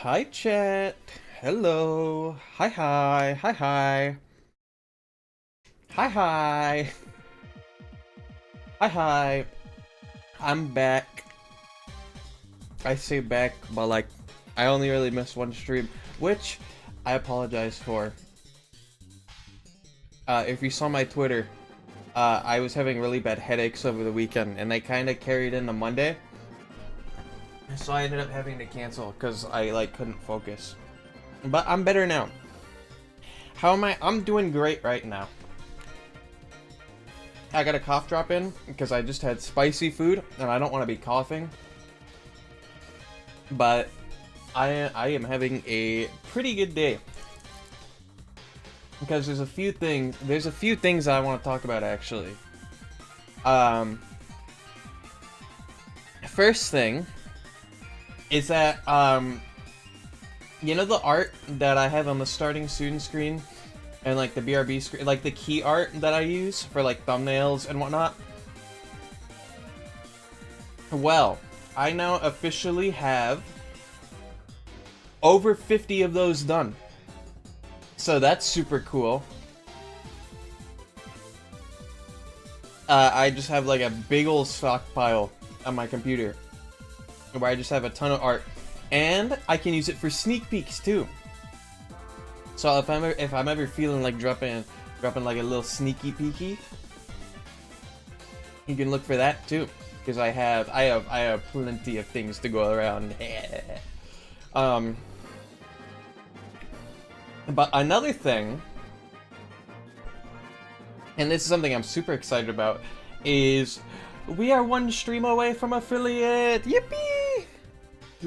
Hi, chat. Hello. Hi, hi. Hi, hi. Hi, hi. Hi, hi. I'm back. I say back, but like, I only really missed one stream, which I apologize for. If you saw my Twitter, I was having really bad headaches over the weekend, and they kind of carried into Monday. So I ended up having to cancel because I like couldn't focus. But I'm better now. How am I? I'm doing great right now. I got a cough drop in because I just had spicy food and I don't want to be coughing. But I am having a pretty good day. Because there's a few things I want to talk about actually. First thing is that you know the art that I have on the starting student screen and like the BRB screen, like the key art that I use for like thumbnails and whatnot? Well, I now officially have over 50 of those done. So that's super cool. I just have like a big old stockpile on my computer where I just have a ton of art. And I can use it for sneak peeks too. So if I'm ever feeling like dropping like a little sneaky peeky, you can look for that too, because I have plenty of things to go around. But another thing, and this is something I'm super excited about, is we are one stream away from affiliate. Yippee!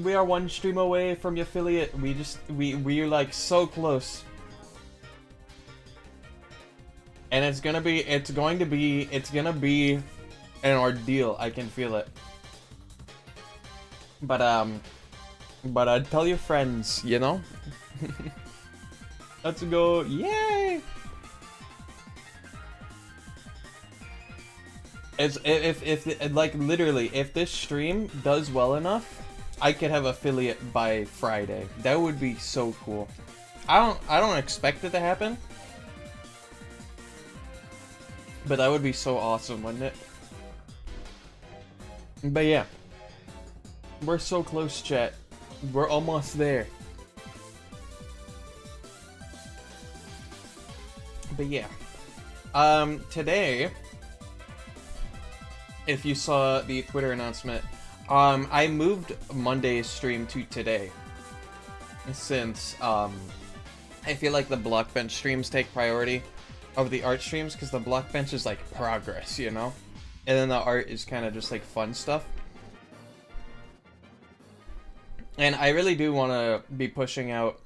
We are one stream away from the affiliate. We're like so close. And it's gonna be an ordeal. I can feel it. But tell your friends, you know? Let's go. Yay! If like literally if this stream does well enough, I could have affiliate by Friday. That would be so cool. I don't expect it to happen. But that would be so awesome, wouldn't it? But yeah. We're so close, chat. We're almost there. But yeah. Today, if you saw the Twitter announcement, I moved Monday's stream to today. Since, I feel like the Blockbench streams take priority over the art streams, because the Blockbench is like progress, you know? And then the art is kind of just like fun stuff. And I really do want to be pushing out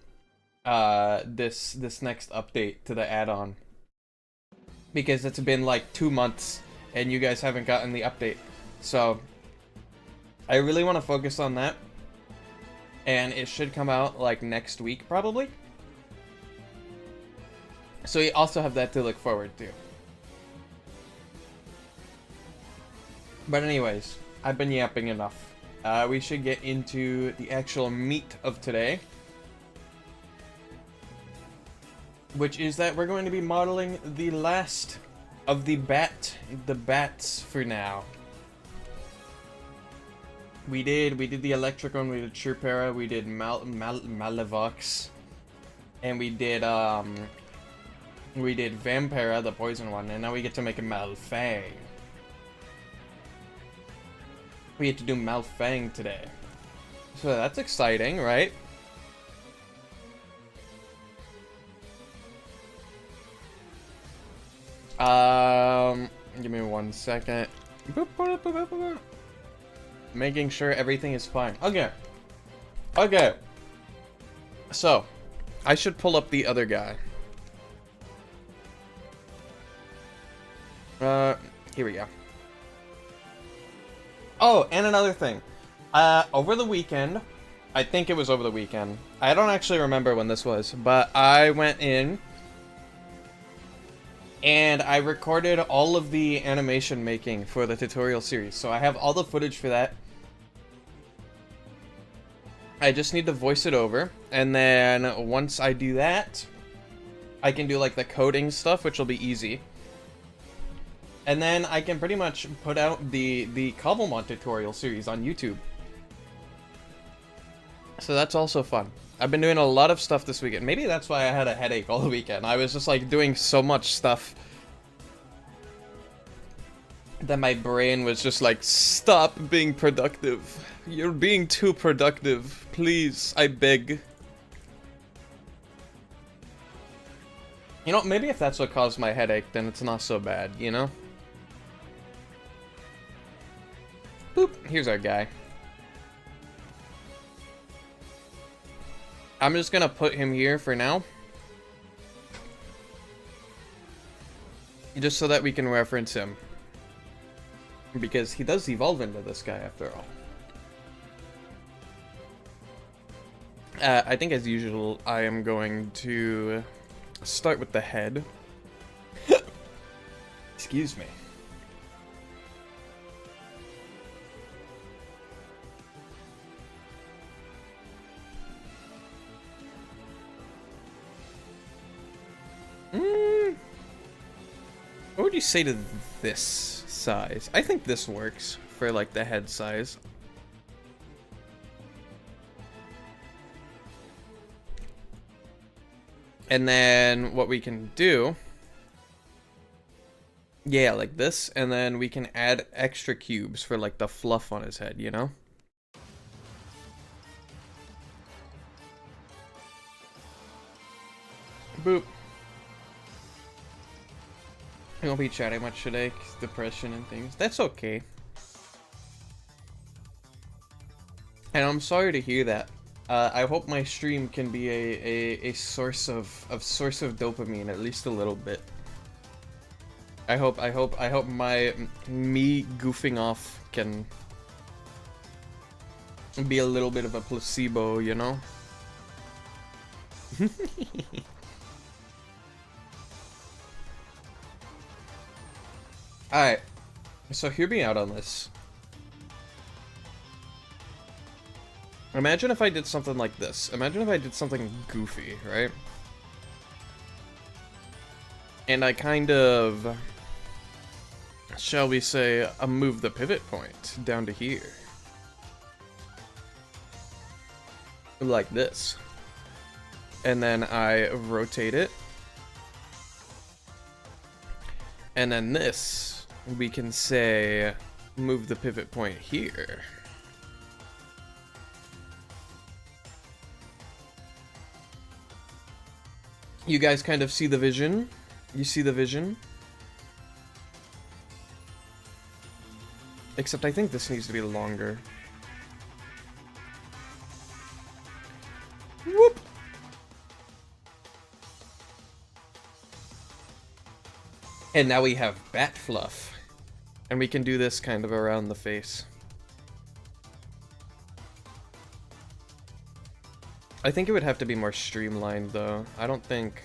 this next update to the add-on. Because it's been like 2 months and you guys haven't gotten the update. So I really want to focus on that. And it should come out like next week probably. So you also have that to look forward to. But anyways, I've been yapping enough. We should get into the actual meat of today. Which is that we're going to be modeling the last of the bats for now. We did the electric one, we did Chirpera, we did Malevox, and we did Vampira, the poison one, and now we get to make a Malfang. We get to do Malfang today. So that's exciting, right? Give me 1 second. Making sure everything is fine. Okay. Okay. So, I should pull up the other guy. Here we go. Oh, and another thing. Over the weekend, I think it was over the weekend. I don't actually remember when this was, but I went in and I recorded all of the animation making for the tutorial series. So I have all the footage for that. I just need to voice it over, and then once I do that, I can do like the coding stuff, which will be easy. And then I can pretty much put out the Cobblemon tutorial series on YouTube. So that's also fun. I've been doing a lot of stuff this weekend. Maybe that's why I had a headache all weekend. I was just like doing so much stuff that my brain was just like, stop being productive. You're being too productive. Please, I beg. You know, maybe if that's what caused my headache, then it's not so bad, you know? Boop, here's our guy. I'm just gonna put him here for now. Just so that we can reference him. Because he does evolve into this guy after all. I think as usual, I am going to start with the head. Excuse me. What would you say to this size? I think this works for like the head size. And then what we can do, yeah, like this, and then we can add extra cubes for like the fluff on his head, you know? Boop. I won't be chatting much today, 'cause depression and things. That's okay. And I'm sorry to hear that. I hope my stream can be a source of dopamine, at least a little bit. I hope me goofing off can be a little bit of a placebo, you know? Alright, so hear me out on this. Imagine if I did something like this. Imagine if I did something goofy, right? And I kind of, shall we say, move the pivot point down to here. Like this. And then I rotate it. And then this, we can say, move the pivot point here. You guys kind of see the vision? You see the vision? Except I think this needs to be longer. Whoop! And now we have bat fluff. And we can do this kind of around the face. I think it would have to be more streamlined though. I don't think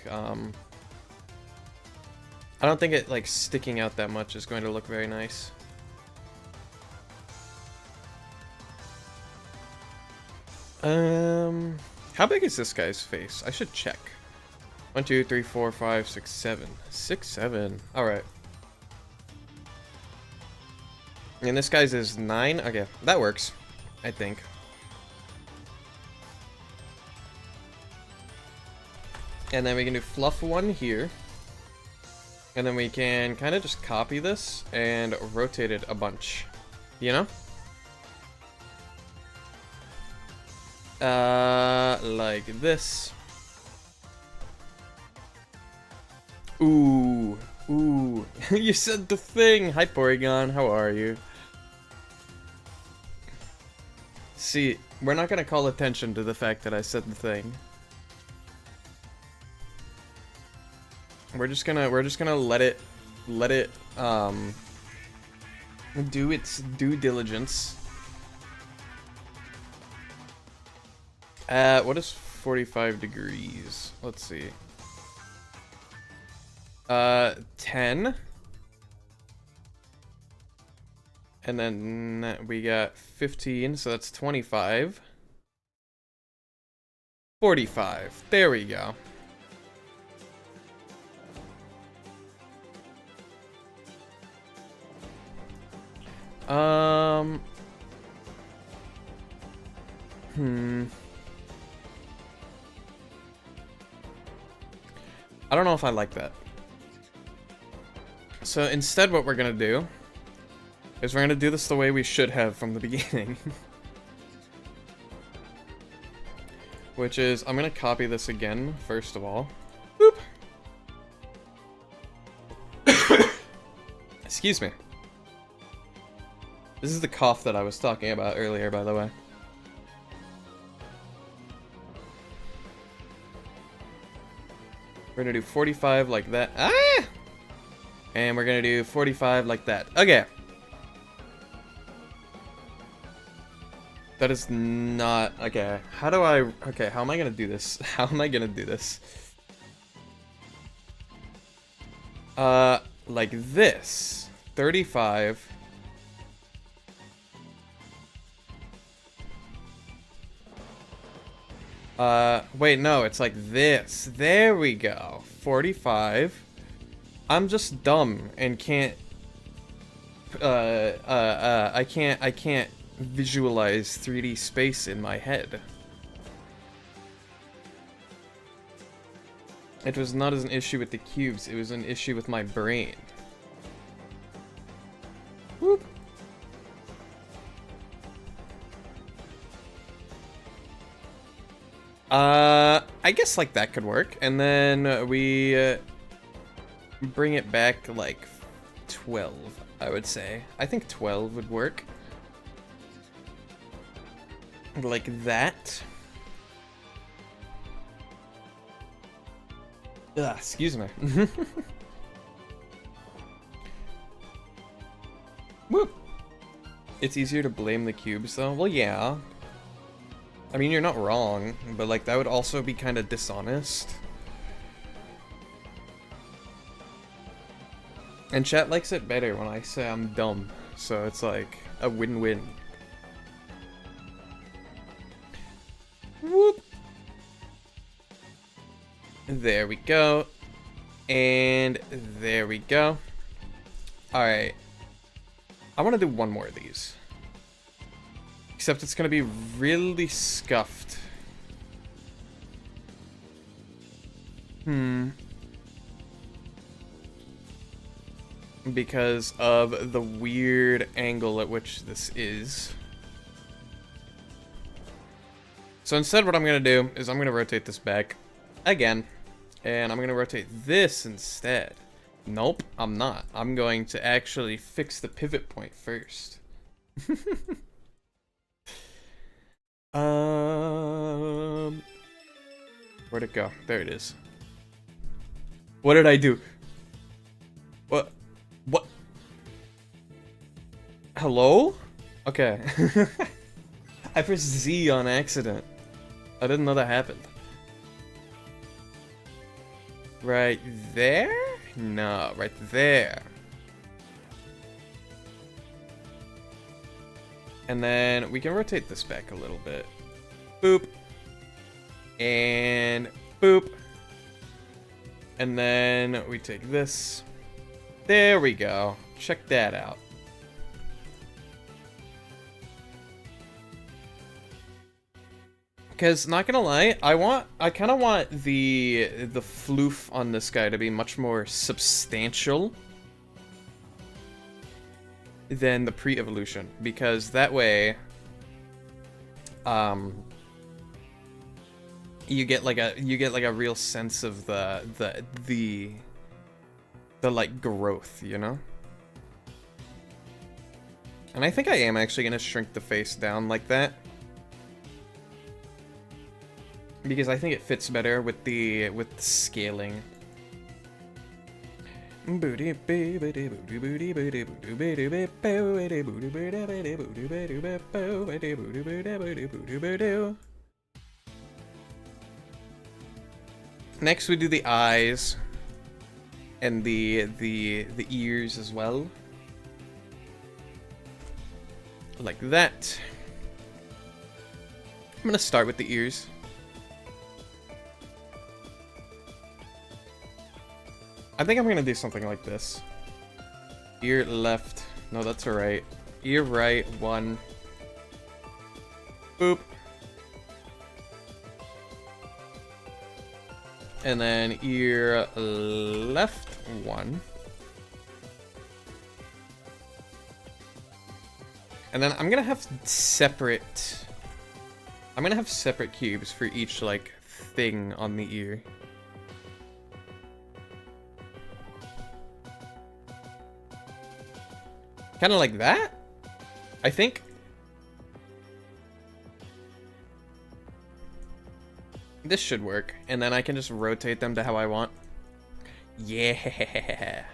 it like sticking out that much is going to look very nice. How big is this guy's face? I should check. 1, 2, 3, 4, 5, 6, 7. 6, 7. Alright. And this guy's is 9? Okay, that works. I think. And then we can do fluff 1 here. And then we can kind of just copy this and rotate it a bunch. You know? Like this. Ooh. Ooh. You said the thing! Hi, Porygon. How are you? See, we're not gonna call attention to the fact that I said the thing. We're just gonna let it do its due diligence. What is 45 degrees? Let's see. 10. And then we got 15, so that's 25. 45. There we go. I don't know if I like that. So instead what we're gonna do is we're gonna do this the way we should have from the beginning. Which is, I'm gonna copy this again, first of all. Boop. Excuse me. This is the cough that I was talking about earlier, by the way. We're gonna do 45 like that. Ah! And we're gonna do 45 like that. Okay. That is not... Okay, how do I... Okay, how am I gonna do this? How am I gonna do this? Like this. 35. Wait, no, it's like this. There we go. 45. I'm just dumb and can't... I can't visualize 3D space in my head. It was not as an issue with the cubes, it was an issue with my brain. Whoop. I guess like that could work, and then we bring it back like 12, I would say. I think 12 would work. Like that. Ugh, excuse me. Whoop. It's easier to blame the cubes though. Well, yeah. I mean, you're not wrong, but like that would also be kind of dishonest. And chat likes it better when I say I'm dumb, so it's like a win-win. Whoop. There we go. And there we go. Alright. I want to do one more of these. Except it's going to be really scuffed. Because of the weird angle at which this is. So instead what I'm going to do is I'm going to rotate this back again. And I'm going to rotate this instead. Nope, I'm not. I'm going to actually fix the pivot point first. Where'd it go? There it is. What did I do? What? What? Hello? Okay. I pressed Z on accident. I didn't know that happened. Right there? No, right there. And then we can rotate this back a little bit. Boop. And boop. And then we take this. There we go. Check that out. Because, not gonna lie, I kind of want the floof on this guy to be much more substantial than the pre-evolution, because that way, you get like a real sense of the like growth, you know? And I think I am actually gonna shrink the face down like that. Because I think it fits better with the scaling. Next we do the eyes and the ears as well. Like that. I'm gonna start with the ears. I think I'm gonna do something like this. Ear left. No, that's alright. Ear right, 1. Boop. And then ear left, 1. And then I'm gonna have separate... I'm gonna have separate cubes for each, like, thing on the ear. Kinda like that? I think. This should work. And then I can just rotate them to how I want. Yeah.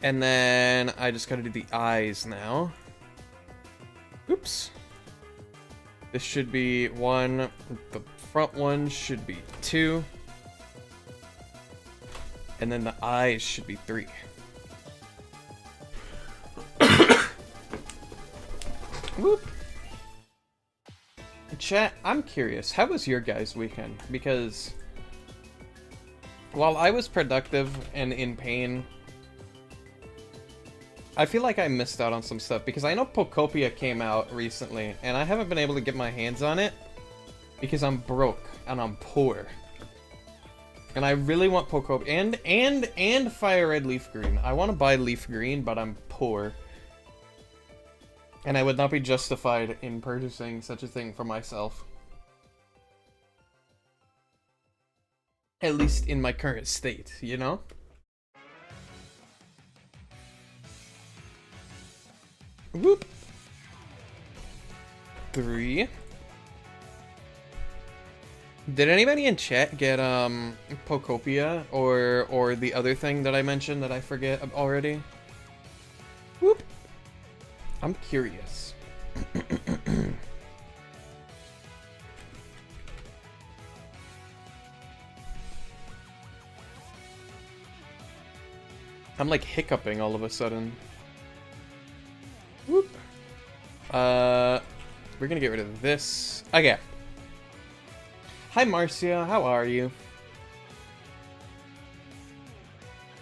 And then I just gotta do the eyes now. Oops. This should be 1. The front one should be 2. And then the eyes should be 3. Whoop. Chat, I'm curious, how was your guys' weekend? Because while I was productive and in pain, I feel like I missed out on some stuff because I know Pokopia came out recently and I haven't been able to get my hands on it because I'm broke and I'm poor. And I really want Pokopia and Fire Red Leaf Green. I want to buy Leaf Green, but I'm poor. And I would not be justified in purchasing such a thing for myself. At least in my current state, you know? Whoop. 3. Did anybody in chat get Pokopia or the other thing that I mentioned that I forget already? Whoop. I'm curious. I'm like hiccuping all of a sudden. Whoop. We're gonna get rid of this. Okay. Hi Marcia, how are you?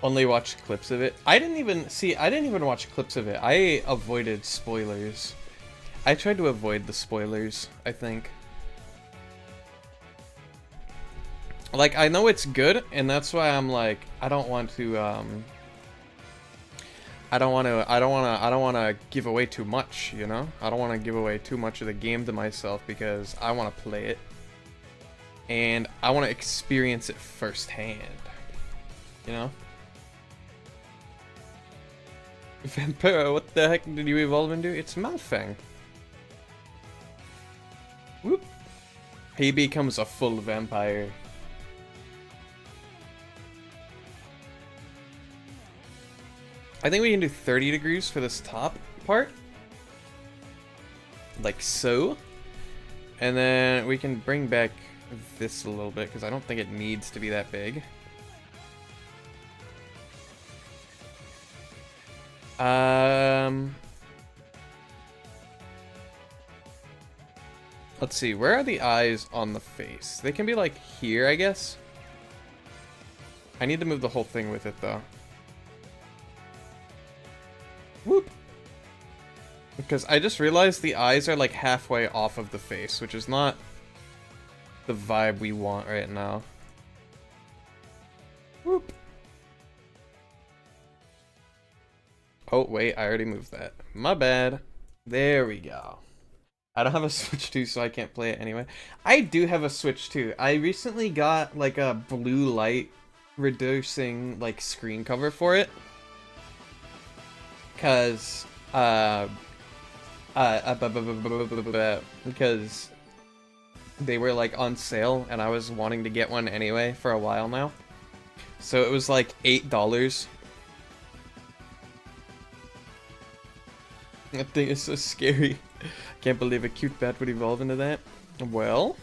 Only watched clips of it. I didn't even watch clips of it. I avoided spoilers. I tried to avoid the spoilers, I think. Like, I know it's good, and that's why I'm like, I don't want to, I don't want to give away too much, you know? I don't want to give away too much of the game to myself because I want to play it. And I want to experience it firsthand. You know? Vampiro, what the heck did you evolve into? It's Malfang. Whoop. He becomes a full vampire. I think we can do 30 degrees for this top part. Like so. And then we can bring back this a little bit because I don't think it needs to be that big. Let's see, where are the eyes on the face? They can be like here, I guess. I need to move the whole thing with it though. Whoop. Because I just realized the eyes are like halfway off of the face, which is not the vibe we want right now. Whoop. Oh, wait, I already moved that. My bad. There we go. I don't have a Switch 2, so I can't play it anyway. I do have a Switch 2. I recently got, like, a blue light reducing, like, screen cover for it. Because, because they were, like, on sale, and I was wanting to get one anyway for a while now. So it was, like, $8. That thing is so scary. Can't believe a cute bat would evolve into that. Well,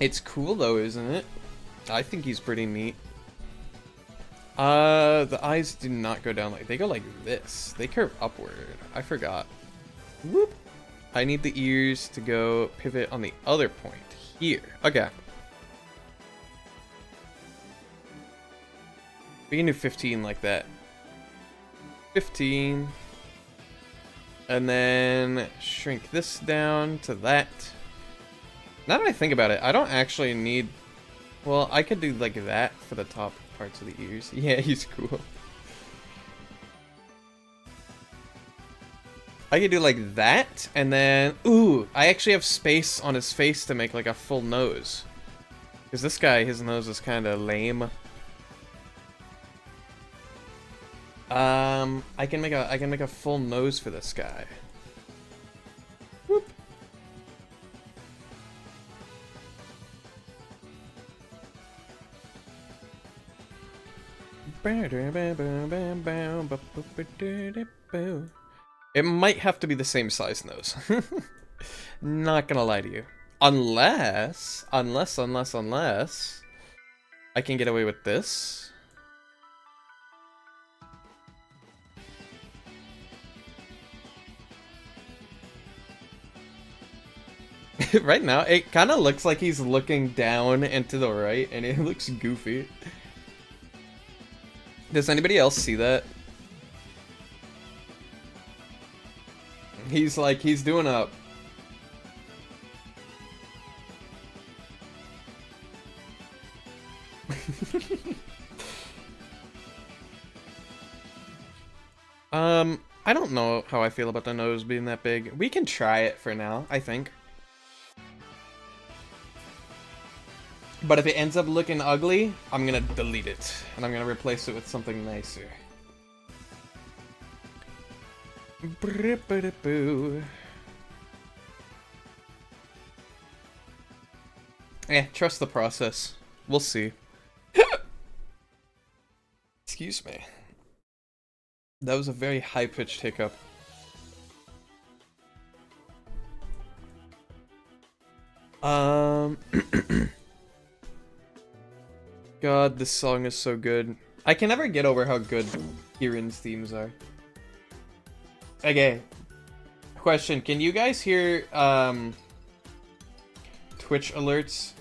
it's cool though, isn't it? I think he's pretty neat. The eyes do not go down like they go like this. They curve upward. I forgot. Whoop. I need the ears to go pivot on the other point here. Okay. We can do 15 like that. 15. And then shrink this down to that. Now that I think about it, I don't actually need... Well, I could do like that for the top parts of the ears. Yeah, he's cool. I could do like that, and then... Ooh, I actually have space on his face to make like a full nose. Because this guy, his nose is kind of lame. I can make a full nose for this guy. Whoop. It might have to be the same size nose. Not gonna lie to you. Unless I can get away with this. Right now, it kind of looks like he's looking down and to the right, and it looks goofy. Does anybody else see that? He's like, he's doing a... I don't know how I feel about the nose being that big. We can try it for now, I think. But if it ends up looking ugly, I'm gonna delete it. And I'm gonna replace it with something nicer. Trust the process. We'll see. Excuse me. That was a very high-pitched hiccup. God, this song is so good. I can never get over how good Kieran's themes are. Okay. Question, can you guys hear Twitch alerts?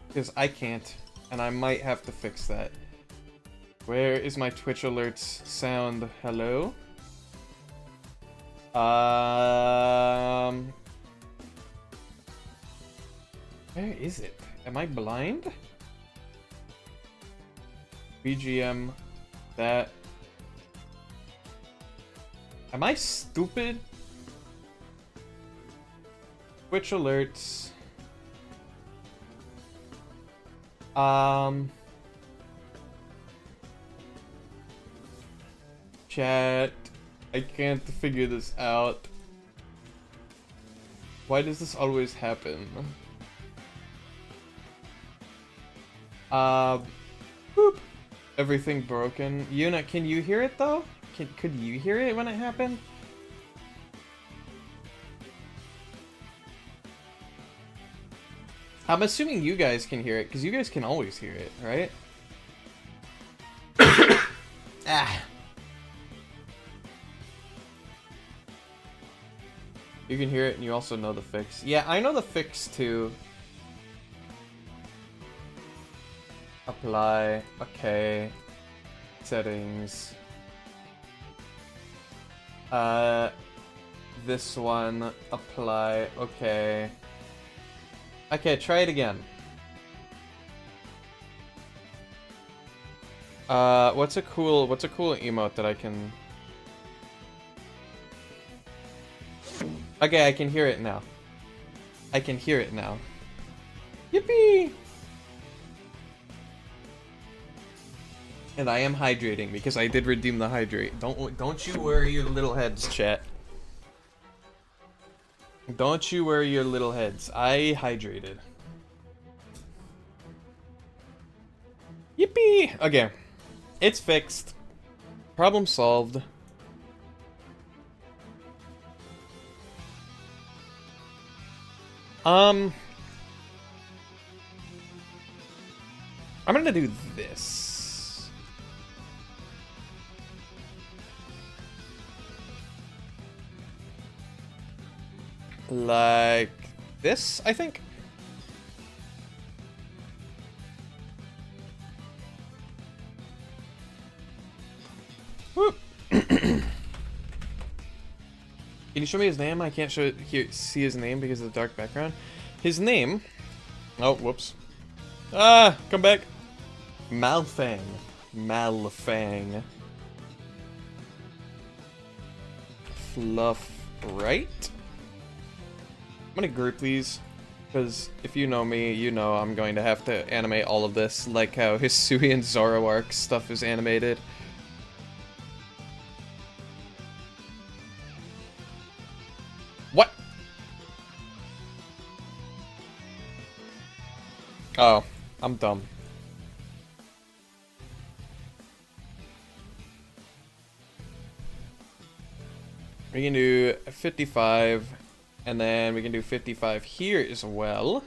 Because I can't, and I might have to fix that. Where is my Twitch alerts sound? Hello? Where is it? Am I blind? BGM, that. Am I stupid? Twitch alerts. Chat. I can't figure this out. Why does this always happen? Boop. Everything broken. Yuna, can you hear it though? Could you hear it when it happened? I'm assuming you guys can hear it, because you guys can always hear it, right? Ah. You can hear it and you also know the fix. Yeah, I know the fix too. Apply. Okay. Settings. This one. Apply. Okay. Okay, try it again. What's a cool emote that I can... Okay, I can hear it now. I can hear it now. Yippee! And I am hydrating because I did redeem the hydrate. Don't you worry your little heads, chat. Don't you worry your little heads. I hydrated. Yippee! Okay. It's fixed. Problem solved. I'm gonna do this. Like this, I think. Whoop. Can you show me his name? I can't see his name because of the dark background. His name... Oh, whoops. Ah, come back. Malfang. Malfang. Fluff, right? I'm gonna group these, because if you know me, you know I'm going to have to animate all of this, like how Hisui and Zoroark stuff is animated. What? Oh, I'm dumb. We can do 55, and then we can do 55 here as well.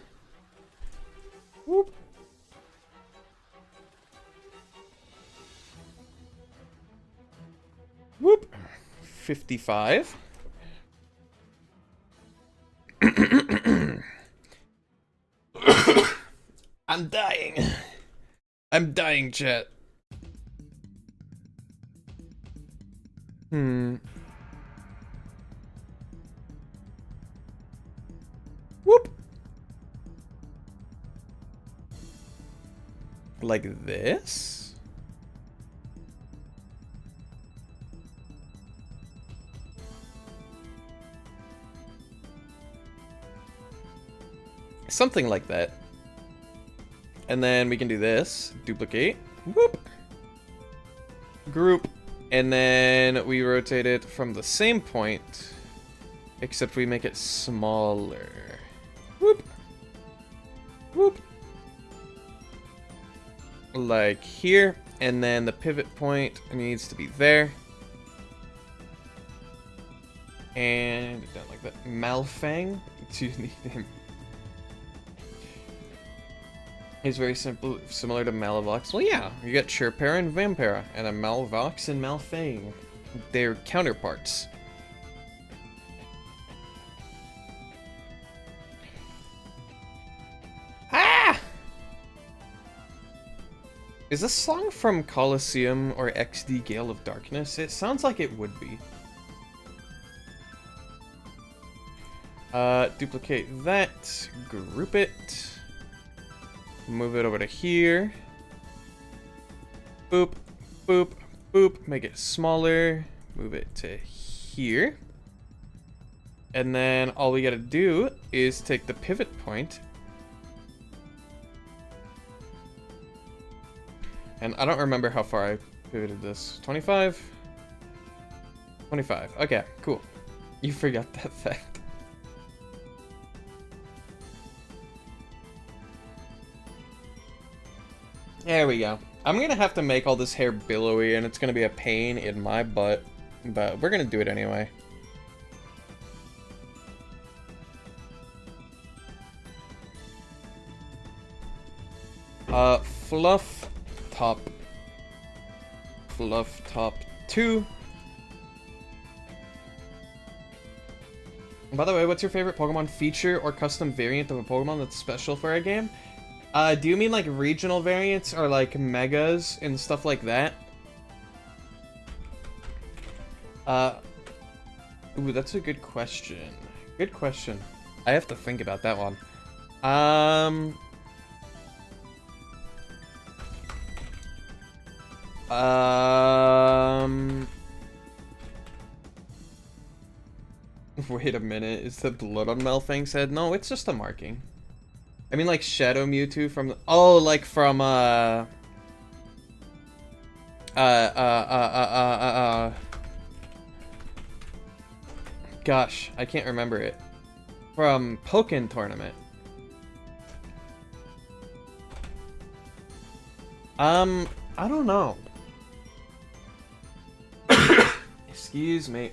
Whoop. Whoop. 55. I'm dying. I'm dying, chat. Whoop. Like this? Something like that. And then we can do this. Duplicate. Whoop. Group. And then we rotate it from the same point, except we make it smaller. Whoop. Whoop. Like here. And then the pivot point needs to be there. And down like that. Malfang. Do you need him? He's very simple, similar to Malavox. Well, yeah, you got Chirpera and Vampira, and a Malvox and Malfang. They're counterparts. Ah! Is this song from Colosseum or XD Gale of Darkness? It sounds like it would be. Duplicate that, group it. Move it over to here. Boop, boop, boop. Make it smaller. Move it to here. And then all we gotta do is take the pivot point. And I don't remember how far I pivoted this. 25? 25. Okay, cool. You forgot that fact. There we go. I'm gonna have to make all this hair billowy, and it's gonna be a pain in my butt, but we're gonna do it anyway. Fluff top. Fluff top 2. By the way, what's your favorite Pokemon feature or custom variant of a Pokemon that's special for a game? Do you mean like regional variants or like megas and stuff like that? Ooh, that's a good question. Good question. I have to think about that one. Wait a minute, is the blood on Malfang's head? No, it's just a marking. I mean, like Shadow Mewtwo from the, oh, like from gosh, I can't remember it. From Pokken Tournament. I don't know. Excuse me.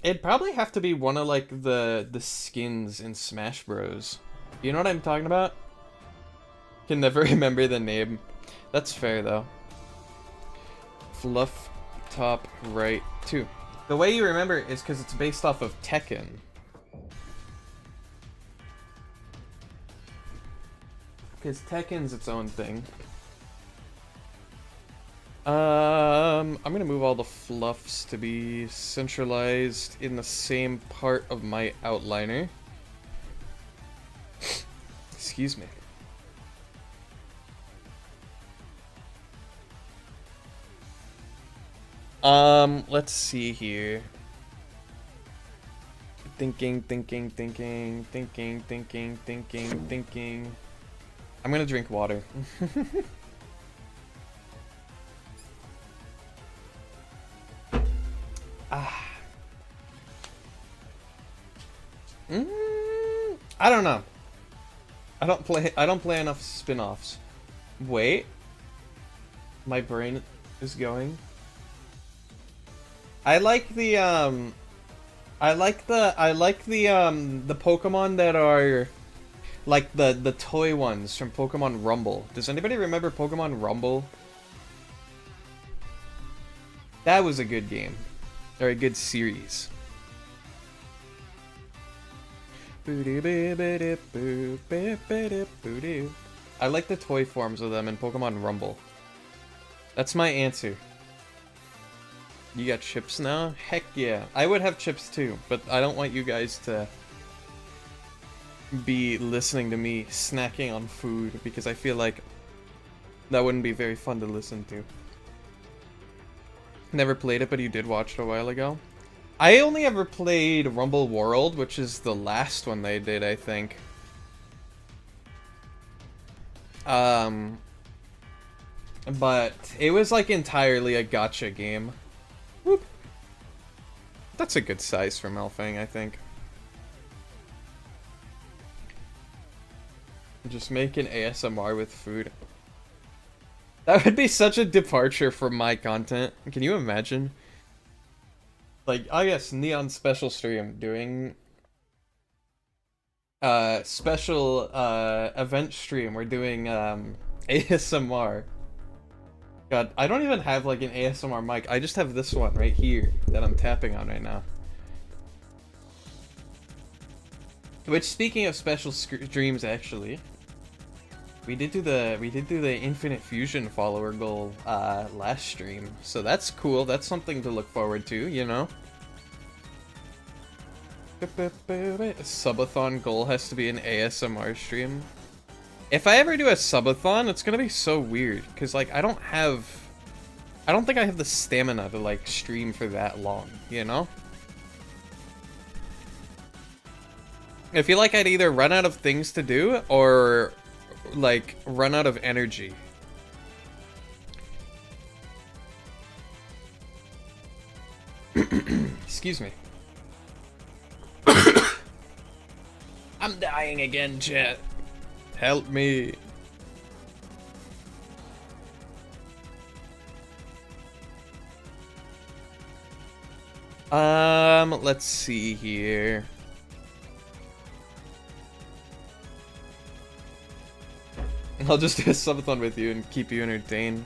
It'd probably have to be one of like the skins in Smash Bros. You know what I'm talking about? Can never remember the name. That's fair though. Fluff top right 2. The way you remember it is because it's based off of Tekken. Because Tekken's its own thing. I'm gonna move all the fluffs to be centralized in the same part of my outliner. Excuse me. Let's see here. Thinking. I'm gonna drink water. I don't know. I don't play enough spin-offs. Wait. My brain is going. I like the Pokemon that are like the toy ones from Pokemon Rumble. Does anybody remember Pokemon Rumble? That was a good game. Or a good series. I like the toy forms of them in Pokemon Rumble. That's my answer. You got chips now? Heck yeah. I would have chips too, but I don't want you guys to be listening to me snacking on food because I feel like that wouldn't be very fun to listen to. Never played it, but you did watch it a while ago. I only ever played Rumble World, which is the last one they did, I think. But it was like entirely a gacha game. Whoop. That's a good size for Melfang, I think. Just make an ASMR with food. That would be such a departure from my content. Can you imagine? Like, I guess Neon special stream doing special event stream. We're doing ASMR. God, I don't even have like an ASMR mic. I just have this one right here that I'm tapping on right now. Which, speaking of special streams, actually, we did do the Infinite Fusion follower goal last stream, so that's cool. That's something to look forward to, you know. A subathon goal has to be an ASMR stream. If I ever do a subathon, it's gonna be so weird because like I don't think I have the stamina to like stream for that long, you know. I feel like I'd either run out of things to do or like run out of energy. Excuse me. I'm dying again, chat. Help me. Let's see here. I'll just do a subathon with you and keep you entertained.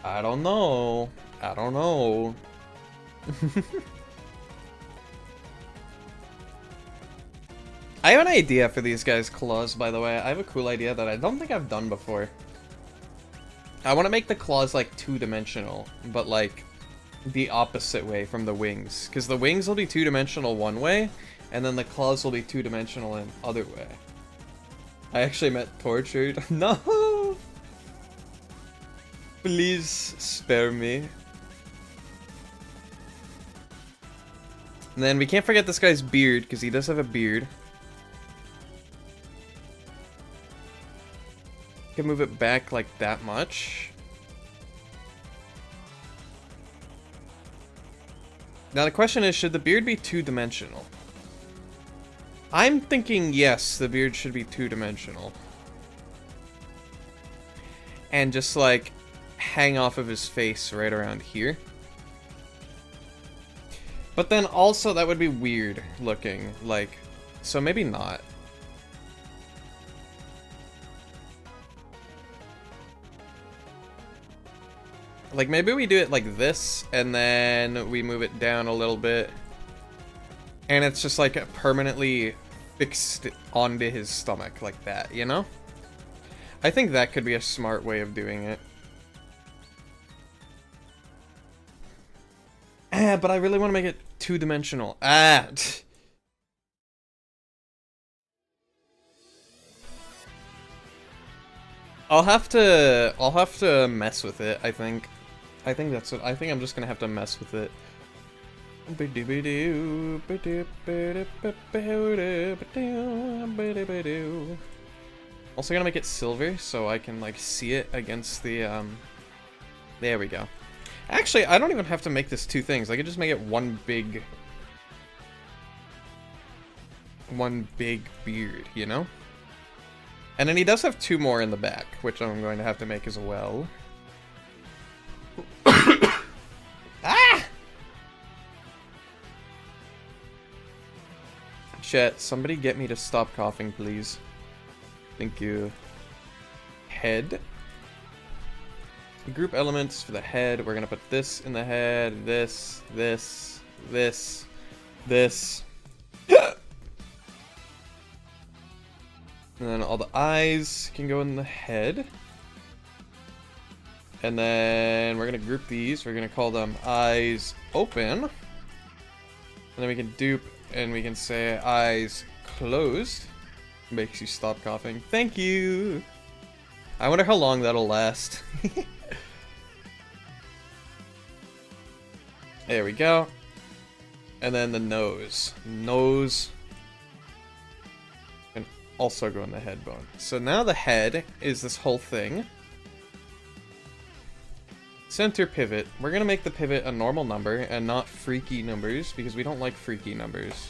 I don't know. I don't know. I have an idea for these guys' claws, by the way. I have a cool idea that I don't think I've done before. I want to make the claws like two-dimensional, but like the opposite way from the wings. Because the wings will be two-dimensional one way, and then the claws will be two-dimensional in other way. I actually meant tortured. No! Please spare me. And then we can't forget this guy's beard, because he does have a beard. Can move it back like that much. Now the question is, should the beard be two-dimensional? I'm thinking yes, the beard should be two-dimensional. And just like hang off of his face right around here. But then also that would be weird looking, like, so maybe not. Like, maybe we do it like this, and then we move it down a little bit. And it's just, like, permanently fixed onto his stomach like that, you know? I think that could be a smart way of doing it. But I really want to make it two-dimensional. I'll have to mess with it, I think. I think I'm just gonna have to mess with it. Also gonna make it silver so I can like see it against the there we go. Actually, I don't even have to make this two things. I could just make it one big beard, you know? And then he does have two more in the back, which I'm going to have to make as well. Ah! Chat, somebody get me to stop coughing, please. Thank you. Head. Group elements for the head. We're gonna put this in the head, this. And then all the eyes can go in the head. And then we're gonna group these. We're gonna call them eyes open. And then we can dupe and we can say eyes closed. Makes you stop coughing. Thank you! I wonder how long that'll last. There we go. And then the nose. Nose can also go in the head bone. So now the head is this whole thing. Center pivot. We're gonna make the pivot a normal number and not freaky numbers because we don't like freaky numbers.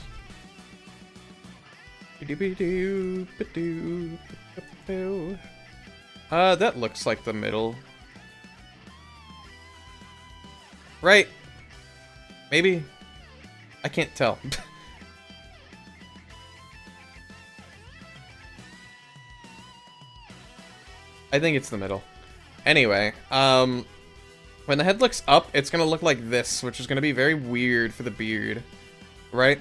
That looks like the middle. Right. Maybe. I can't tell. I think it's the middle. Anyway, when the head looks up, it's gonna look like this, which is gonna be very weird for the beard. Right?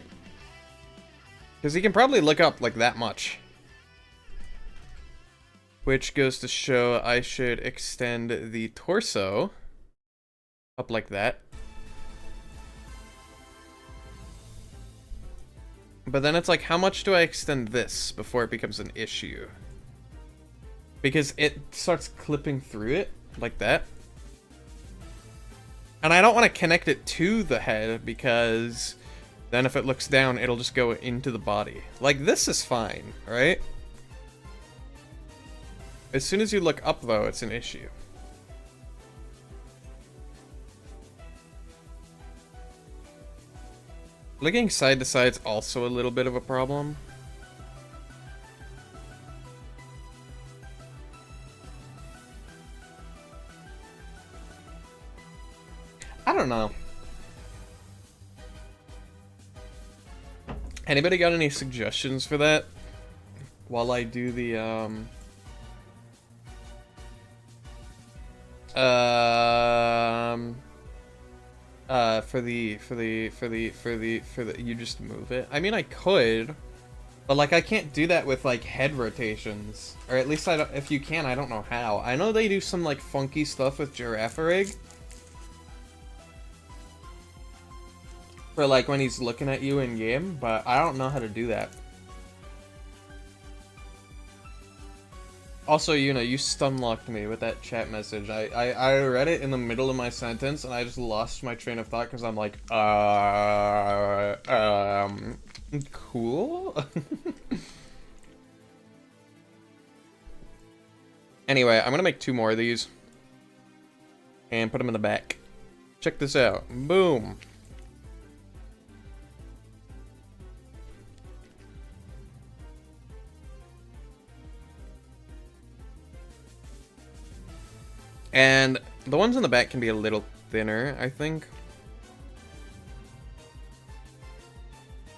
Because he can probably look up like that much. Which goes to show I should extend the torso up like that. But then it's like, how much do I extend this before it becomes an issue? Because it starts clipping through it, like that. And I don't want to connect it to the head, because then if it looks down, it'll just go into the body. Like, this is fine, right? As soon as you look up, though, it's an issue. Looking side to side is also a little bit of a problem. I don't know. Anybody got any suggestions for that? While I do the, you just move it. I mean, I could, but like I can't do that with like head rotations, or at least I don't. If you can, I don't know how. I know they do some like funky stuff with Giraffe for like when he's looking at you in game, but I don't know how to do that. Also, you know, you stunlocked me with that chat message. I read it in the middle of my sentence, and I just lost my train of thought because I'm like, cool? Anyway, I'm gonna make two more of these. And put them in the back. Check this out. Boom. And the ones in the back can be a little thinner, I think.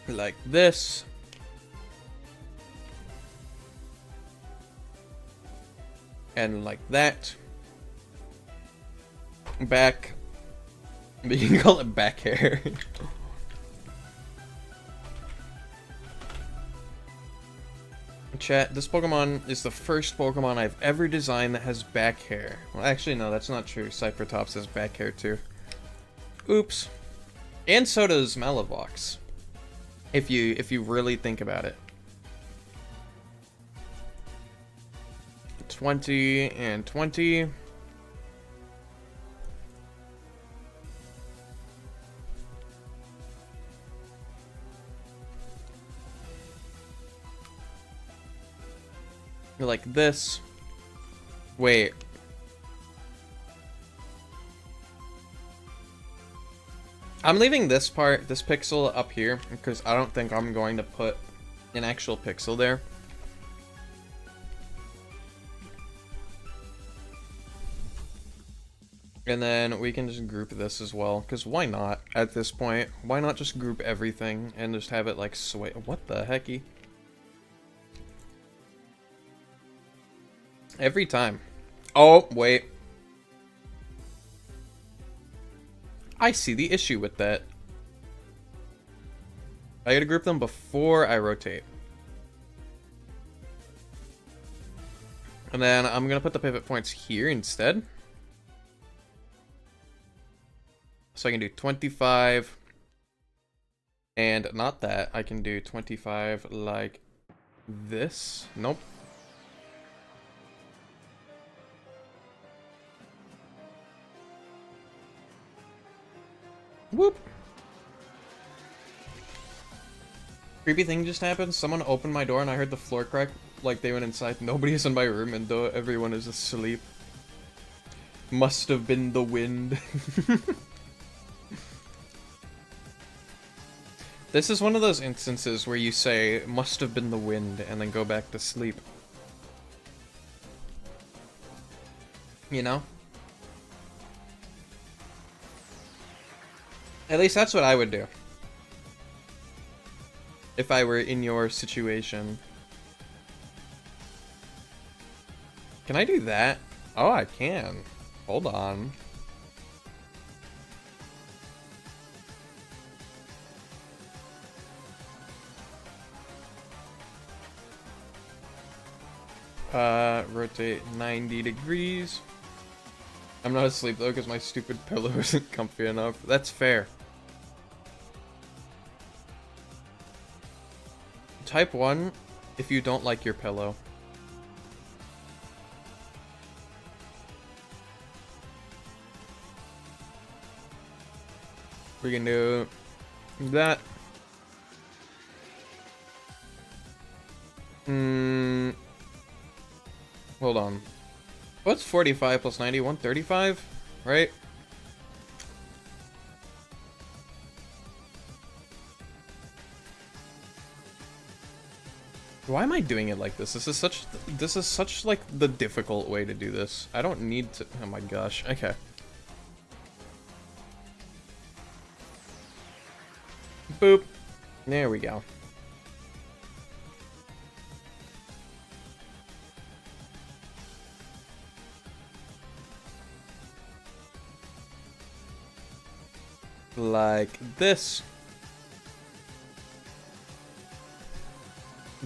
Like this. And like that. back. But you can call it back hair. Chat, this Pokemon is the first Pokemon I've ever designed that has back hair. Well, actually, no, that's not true. Cyphertops has back hair, too. Oops. And so does Malavox. If you really think about it. 20 and 20. Like this. Wait. I'm leaving this part, this pixel up here, because I don't think I'm going to put an actual pixel there. And then we can just group this as well, because why not at this point? Why not just group everything and just have it like sway? What the hecky? Every time. Oh, wait. I see the issue with that. I gotta group them before I rotate. And then I'm gonna put the pivot points here instead. So I can do 25. And not that. I can do 25 like this. Nope. Whoop. Creepy thing just happened. Someone opened my door and I heard the floor crack like they went inside. Nobody's in my room and though everyone is asleep. Must have been the wind. This is one of those instances where you say, must have been the wind, and then go back to sleep. You know? At least that's what I would do. If I were in your situation. Can I do that? Oh, I can. Hold on. Rotate 90 degrees. I'm not asleep though because my stupid pillow isn't comfy enough. That's fair. Type 1 if you don't like your pillow. We can do that. Hold on. What's 45 plus 90? 135? Right? Why am I doing it like this? This is such like the difficult way to do this. I don't need to. Oh my gosh. Okay. Boop. There we go. Like this.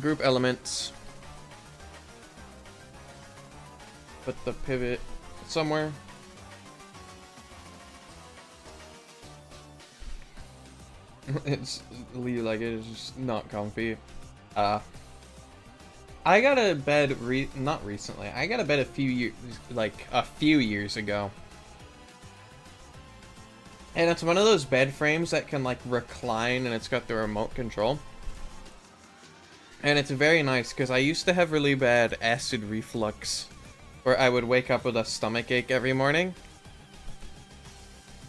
Group elements. Put the pivot somewhere. It's like it is just not comfy. I got a bed not recently. I got a bed a few years ago. And it's one of those bed frames that can like recline and it's got the remote control. And it's very nice because I used to have really bad acid reflux where I would wake up with a stomach ache every morning.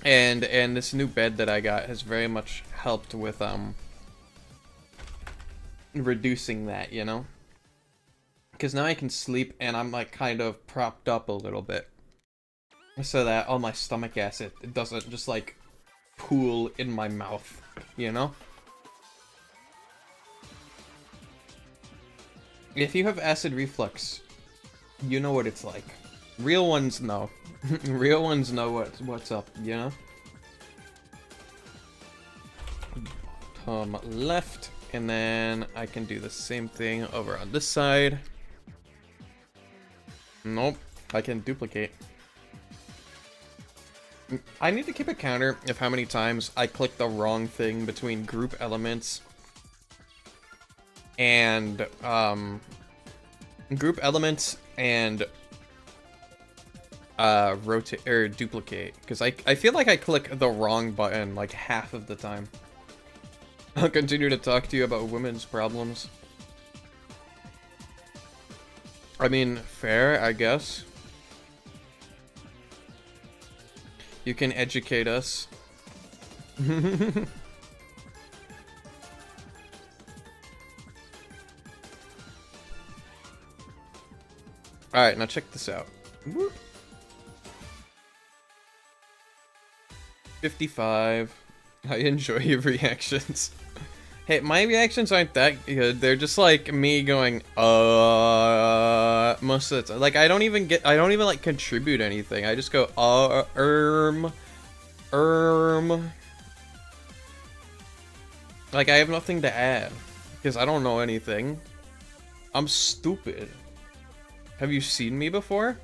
And this new bed that I got has very much helped with reducing that, you know? Because now I can sleep and I'm like kind of propped up a little bit. So that all my stomach acid it doesn't just like pool in my mouth, you know? If you have acid reflux, you know what it's like. Real ones know. Real ones know what's up, you know? Bottom left, and then I can do the same thing over on this side. Nope, I can duplicate. I need to keep a counter of how many times I click the wrong thing between group elements and rotate or duplicate, because I feel like I click the wrong button like half of the time. I'll continue to talk to you about women's problems. I mean, fair, I guess. You can educate us. Alright, now check this out. Whoop. 55. I enjoy your reactions. Hey, my reactions aren't that good. They're just like me going, most of the time. Like, I don't even like contribute anything. I just go, Like, I have nothing to add. Because I don't know anything. I'm stupid. Have you seen me before?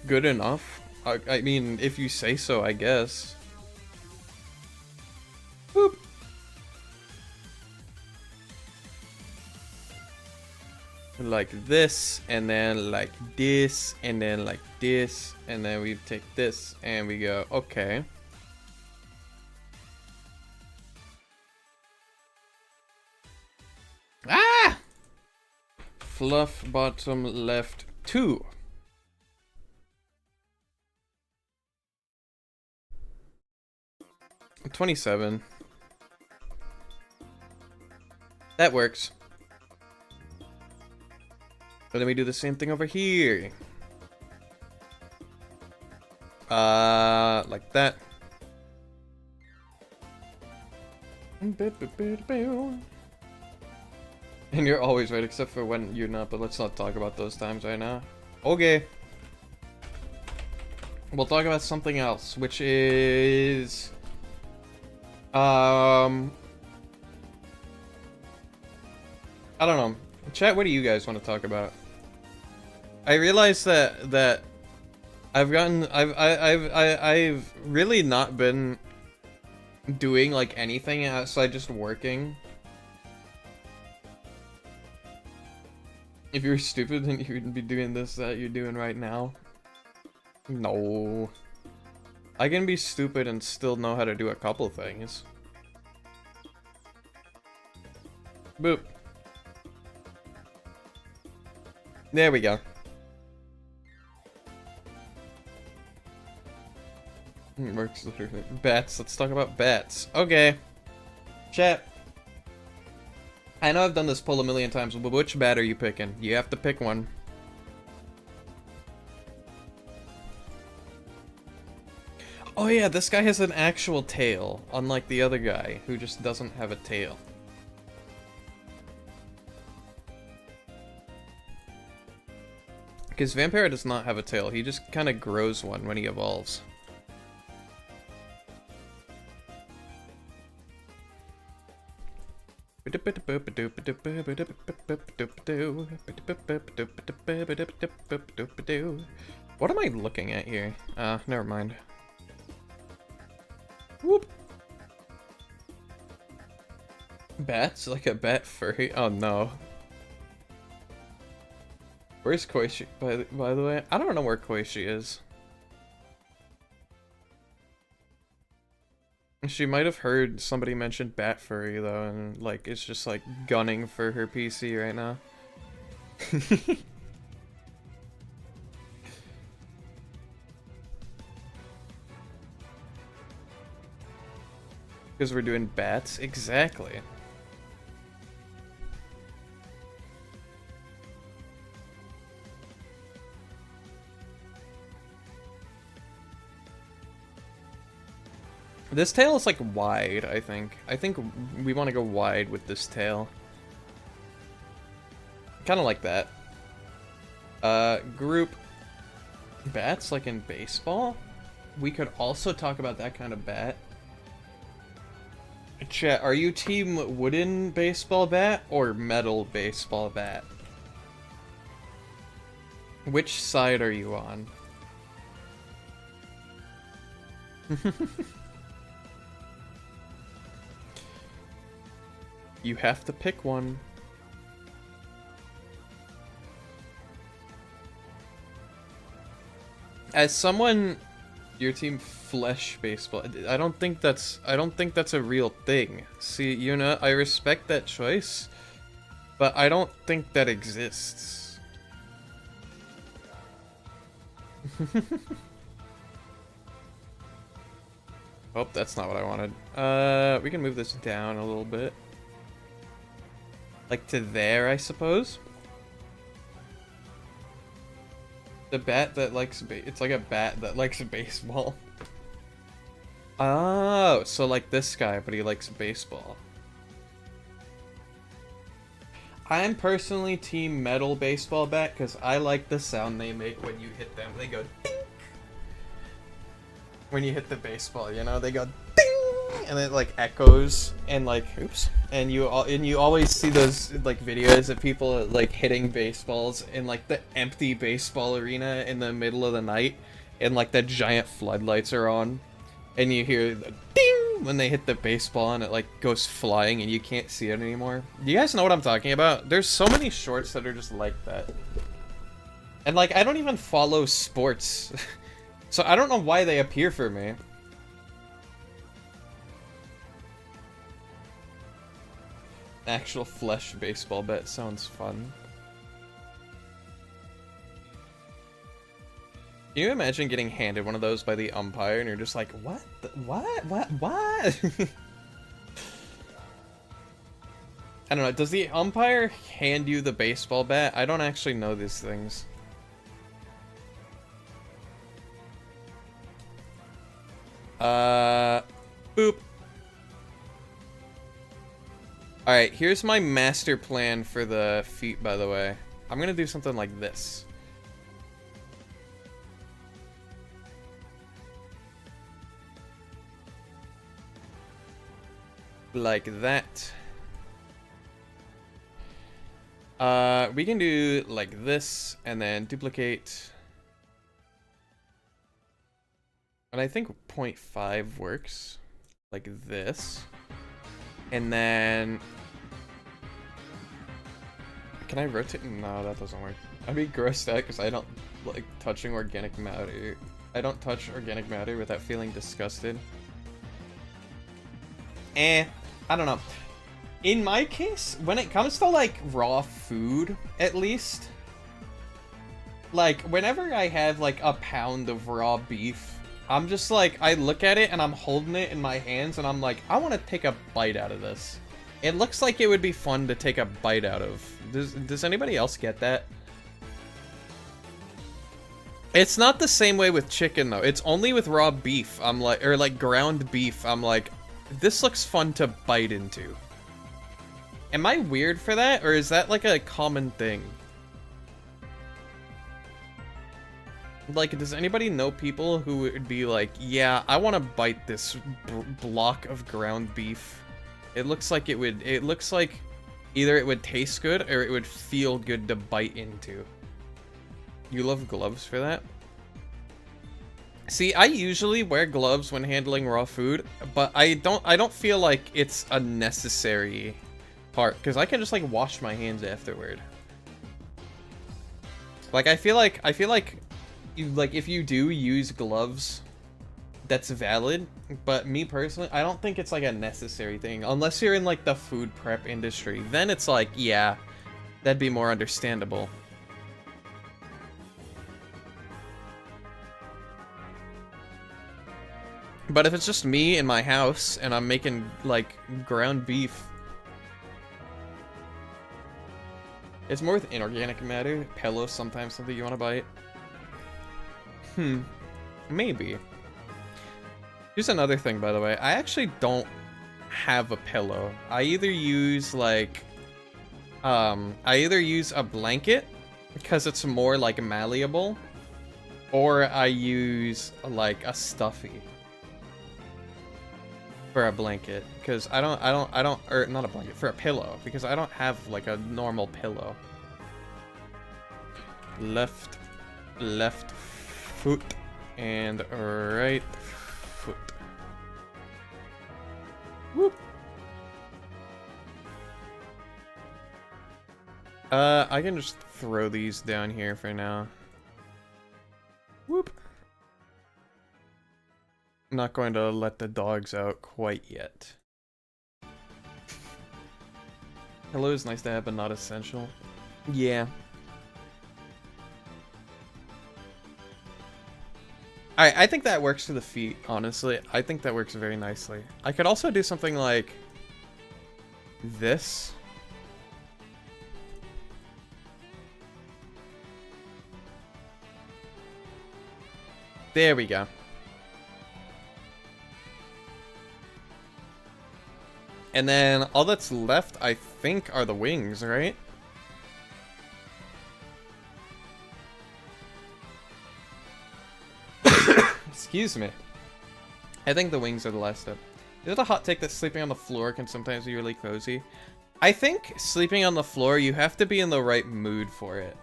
Good enough. I mean, if you say so, I guess. Boop. Like this, and then like this, and then like this, and then we take this, and we go, okay. Ah! Fluff bottom left 2. $27. That works. But then we do the same thing over here. Like that. And you're always right, except for when you're not, but let's not talk about those times right now. Okay. We'll talk about something else, which is... I don't know. Chat, what do you guys want to talk about? I realize that I've really not been doing like anything outside just working. If you're stupid, then you wouldn't be doing this that you're doing right now. No. I can be stupid and still know how to do a couple things. Boop. There we go. Works literally. Bats. Let's talk about bats. Okay. Chat. I know I've done this poll a million times, but which bat are you picking? You have to pick one. Oh yeah, this guy has an actual tail, unlike the other guy, who just doesn't have a tail. Because Vampire does not have a tail, he just kind of grows one when he evolves. What am I looking at here? Never mind. Whoop. Bats? Like a bat furry? Oh no. Where's Koichi, by the way? I don't know where Koichi is. She might have heard somebody mention bat furry though, and like it's just like gunning for her PC right now. Because we're doing bats? Exactly. This tail is like wide, I think. I think we want to go wide with this tail. Kind of like that. Group bats like in baseball? We could also talk about that kind of bat. Chat, are you team wooden baseball bat or metal baseball bat? Which side are you on? You have to pick one. As someone, your team flesh baseball. I don't think that's a real thing. See, you know, I respect that choice, but I don't think that exists. Oh, that's not what I wanted. We can move this down a little bit. Like to there, I suppose. The bat that likes it's like a bat that likes baseball. Oh, so like this guy, but he likes baseball. I'm personally team metal baseball bat because I like the sound they make when you hit them. They go ding! When you hit the baseball, you know, they go ding! And it like echoes and like oops. And you always see those like videos of people like hitting baseballs in like the empty baseball arena in the middle of the night, and like the giant floodlights are on, and you hear the ding when they hit the baseball and it like goes flying and you can't see it anymore. Do you guys know what I'm talking about? There's so many shorts that are just like that. And like I don't even follow sports. So I don't know why they appear for me. Actual flesh baseball bet sounds fun. Can you imagine getting handed one of those by the umpire and you're just like, what? What? I don't know. Does the umpire hand you the baseball bat? I don't actually know these things. Boop. Alright, here's my master plan for the feet, by the way. I'm gonna do something like this. Like that. We can do like this, and then duplicate. And I think 0.5 works. Like this. And then... Can I rotate? No, that doesn't work. I'd be grossed out because I don't like touching organic matter. I don't touch organic matter without feeling disgusted. I don't know. In my case, when it comes to like raw food, at least, like whenever I have like a pound of raw beef, I'm just like, I look at it and I'm holding it in my hands and I'm like, I want to take a bite out of this. It looks like it would be fun to take a bite out of. Does anybody else get that? It's not the same way with chicken though. It's only with raw beef. I'm like, or like ground beef. I'm like, this looks fun to bite into. Am I weird for that, or is that like a common thing? Like, does anybody know people who would be like, yeah, I want to bite this block of ground beef? It looks like it would, it looks like either it would taste good or it would feel good to bite into. You love gloves for that? See, I usually wear gloves when handling raw food, but I don't feel like it's a necessary part, because I can just like wash my hands afterward. Like I feel like if you do use gloves, that's valid, but me personally, I don't think it's like a necessary thing unless you're in like the food prep industry. Then it's like, yeah, that'd be more understandable. But if it's just me in my house and I'm making like ground beef, it's more with inorganic matter. Pillows sometimes something you want to bite. Maybe. Here's another thing, by the way. I actually don't have a pillow. I either use like I either use a blanket because it's more like malleable, or I use like a stuffy for a blanket, because I don't, or not a blanket, for a pillow, because I don't have like a normal pillow. Left foot and right foot. Whoop. I can just throw these down here for now. Whoop. I'm not going to let the dogs out quite yet. Hello is nice to have, but not essential. Yeah. I think that works for the feet, honestly. I think that works very nicely. I could also do something like this. There we go. And then all that's left, I think, are the wings, right? Excuse me. I think the wings are the last step. Is it a hot take that sleeping on the floor can sometimes be really cozy? I think sleeping on the floor, you have to be in the right mood for it.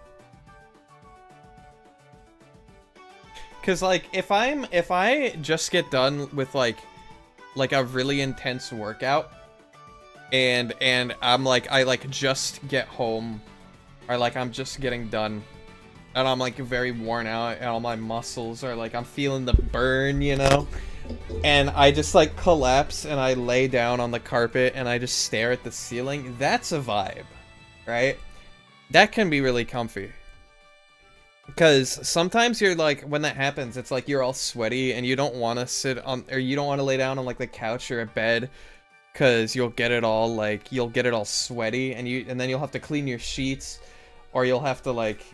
Cause like if I just get done with like a really intense workout and I'm like I like just get home, or like I'm just getting done and I'm like very worn out and all my muscles are like I'm feeling the burn, you know? And I just like collapse and I lay down on the carpet and I just stare at the ceiling. That's a vibe, right? That can be really comfy. Because sometimes you're like, when that happens, it's like you're all sweaty and you don't want to sit on, or you don't want to lay down on like the couch or a bed, because you'll get it all sweaty, and then you'll have to clean your sheets, or you'll have to like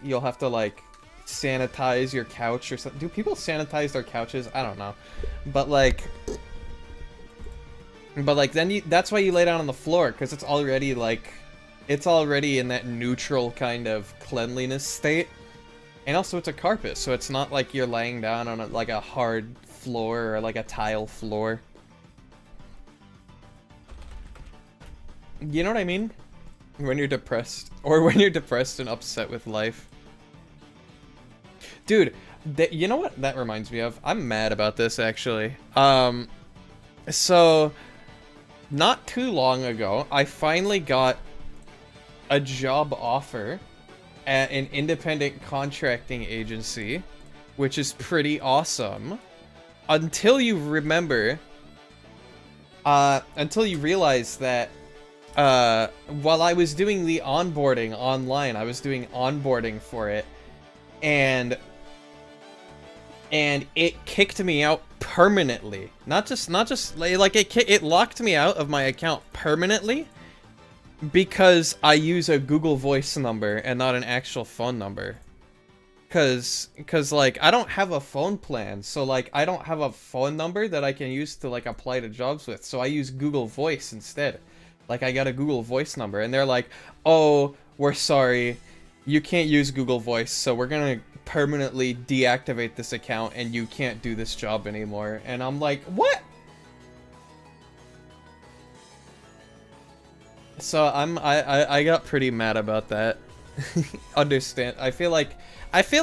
sanitize your couch or something. Do people sanitize their couches? I don't know, but like then that's why you lay down on the floor, because it's already in that neutral kind of cleanliness state. And also it's a carpet, so it's not like you're laying down on like a hard floor or like a tile floor. You know what I mean? When you're depressed, or when you're depressed and upset with life. Dude, you know what that reminds me of? I'm mad about this actually. So not too long ago, I finally got a job offer at an independent contracting agency, which is pretty awesome. Until you realize that while I was doing the onboarding online, I was doing onboarding for it, and it kicked me out permanently. Not just like it locked me out of my account permanently. Because I use a Google Voice number and not an actual phone number. Cause like I don't have a phone plan, so like I don't have a phone number that I can use to like apply to jobs with. So I use Google Voice instead. Like I got a Google Voice number, and they're like, "Oh, we're sorry, you can't use Google Voice, so we're gonna permanently deactivate this account, and you can't do this job anymore." And I'm like, "What?" So I got pretty mad about that. I feel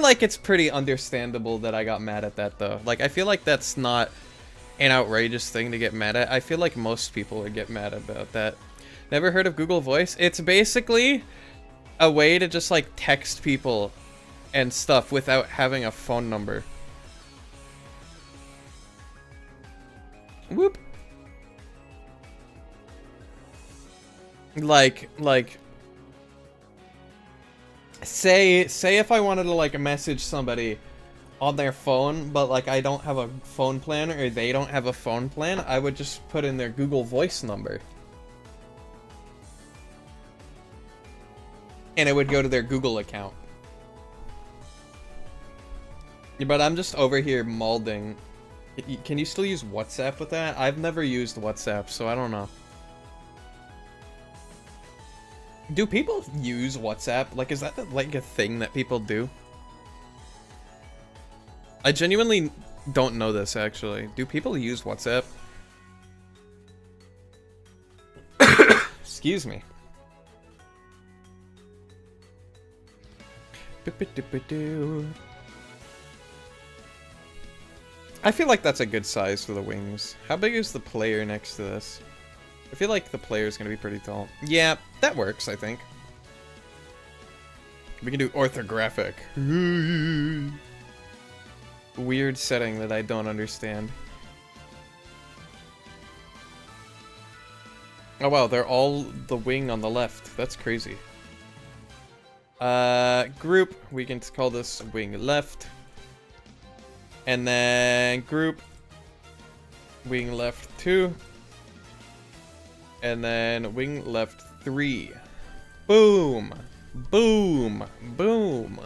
like it's pretty understandable that I got mad at that though. Like I feel like that's not an outrageous thing to get mad at. I feel like most people would get mad about that. Never heard of Google Voice? It's basically a way to just like text people and stuff without having a phone number. Whoop. Like say if I wanted to like message somebody on their phone, but like I don't have a phone plan, or they don't have a phone plan, I would just put in their Google Voice number. And it would go to their Google account. But I'm just over here mauling. Can you still use WhatsApp with that? I've never used WhatsApp, so I don't know. Do people use WhatsApp? Like, is that like a thing that people do? I genuinely don't know this, actually. Do people use WhatsApp? Excuse me. I feel like that's a good size for the wings. How big is the player next to this? I feel like the player's gonna be pretty tall. Yeah, that works, I think. We can do orthographic. Weird setting that I don't understand. Oh wow, they're all the wing on the left. That's crazy. Group, we can call this wing left. And then group, wing left 2. And then wing left 3. Boom! Boom! Boom!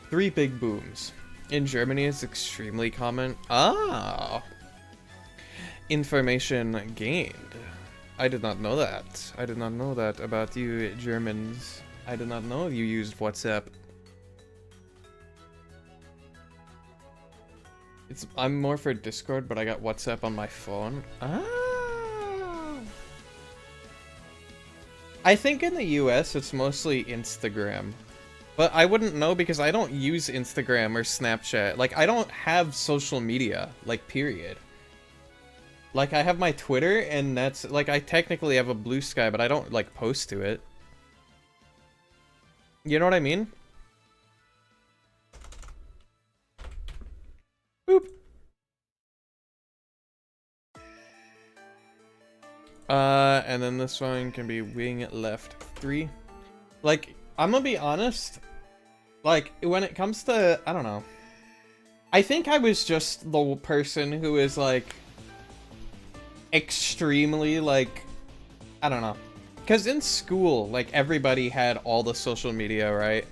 3 big booms. In Germany, it's extremely common. Ah! Information gained. I did not know that. I did not know that about you Germans. I did not know you used WhatsApp. I'm more for Discord, but I got WhatsApp on my phone. Ah! I think in the US it's mostly Instagram. But I wouldn't know because I don't use Instagram or Snapchat. Like, I don't have social media, like, period. Like, I have my Twitter, and that's, like, I technically have a Blue Sky, but I don't, like, post to it. You know what I mean? Boop. And then this one can be wing left 3. Like, I'm gonna be honest. Like, when it comes to, I don't know. I think I was just the person who is, like, extremely, like, I don't know. Because in school, like, everybody had all the social media, right?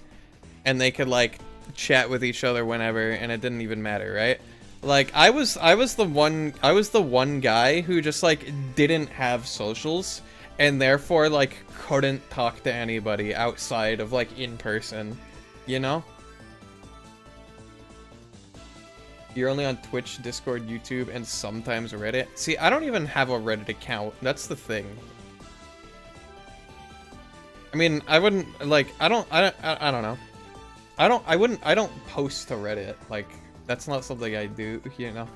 And they could, like, chat with each other whenever, and it didn't even matter, right? Like, I was the one guy who just, like, didn't have socials, and therefore, like, couldn't talk to anybody outside of, like, in person, you know? You're only on Twitch, Discord, YouTube, and sometimes Reddit. See, I don't even have a Reddit account. That's the thing. I mean, I wouldn't, like, I don't know. I don't post to Reddit. Like, that's not something I do, you know?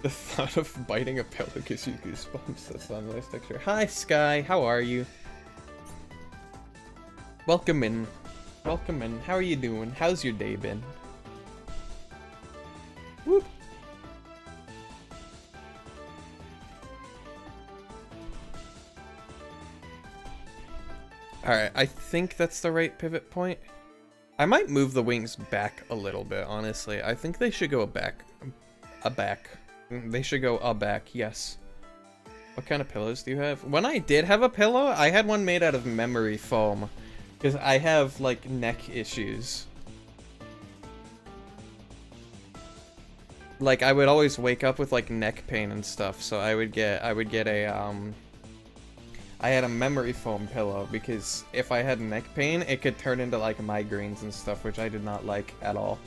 The thought of biting a pillow gives you goosebumps. That's on the texture. Hi, Sky. How are you? Welcome in. Welcome in. How are you doing? How's your day been? Whoop. Alright, I think that's the right pivot point. I might move the wings back a little bit, honestly. I think they should go back. They should go back, yes. What kind of pillows do you have? When I did have a pillow, I had one made out of memory foam. Because I have, like, neck issues. Like, I would always wake up with, like, neck pain and stuff, so I would get a, I had a memory foam pillow, because if I had neck pain, it could turn into, like, migraines and stuff, which I did not like at all.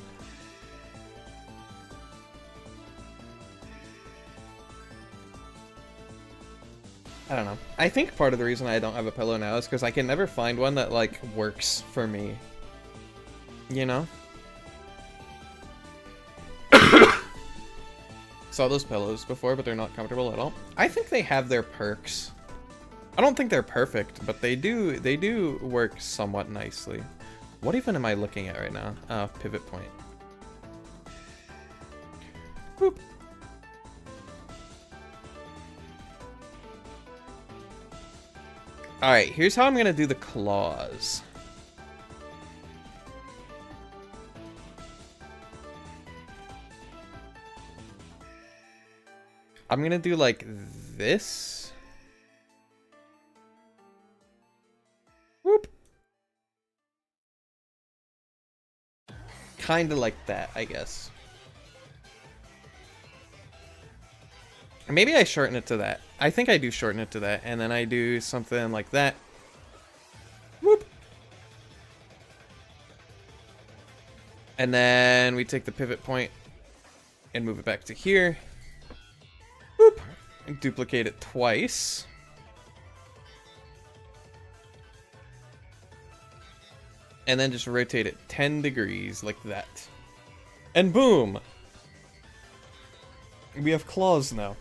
I don't know. I think part of the reason I don't have a pillow now is because I can never find one that, like, works for me. You know? Saw those pillows before, but they're not comfortable at all. I think they have their perks. I don't think they're perfect, but they do work somewhat nicely. What even am I looking at right now? Pivot point. Boop. Alright, here's how I'm gonna do the claws. I'm gonna do like this. Whoop. Kinda like that, I guess. Maybe I shorten it to that. I think I do shorten it to that, and then I do something like that. Whoop. And then we take the pivot point and move it back to here. Whoop. And duplicate it twice. And then just rotate it 10 degrees like that. And boom! We have claws now.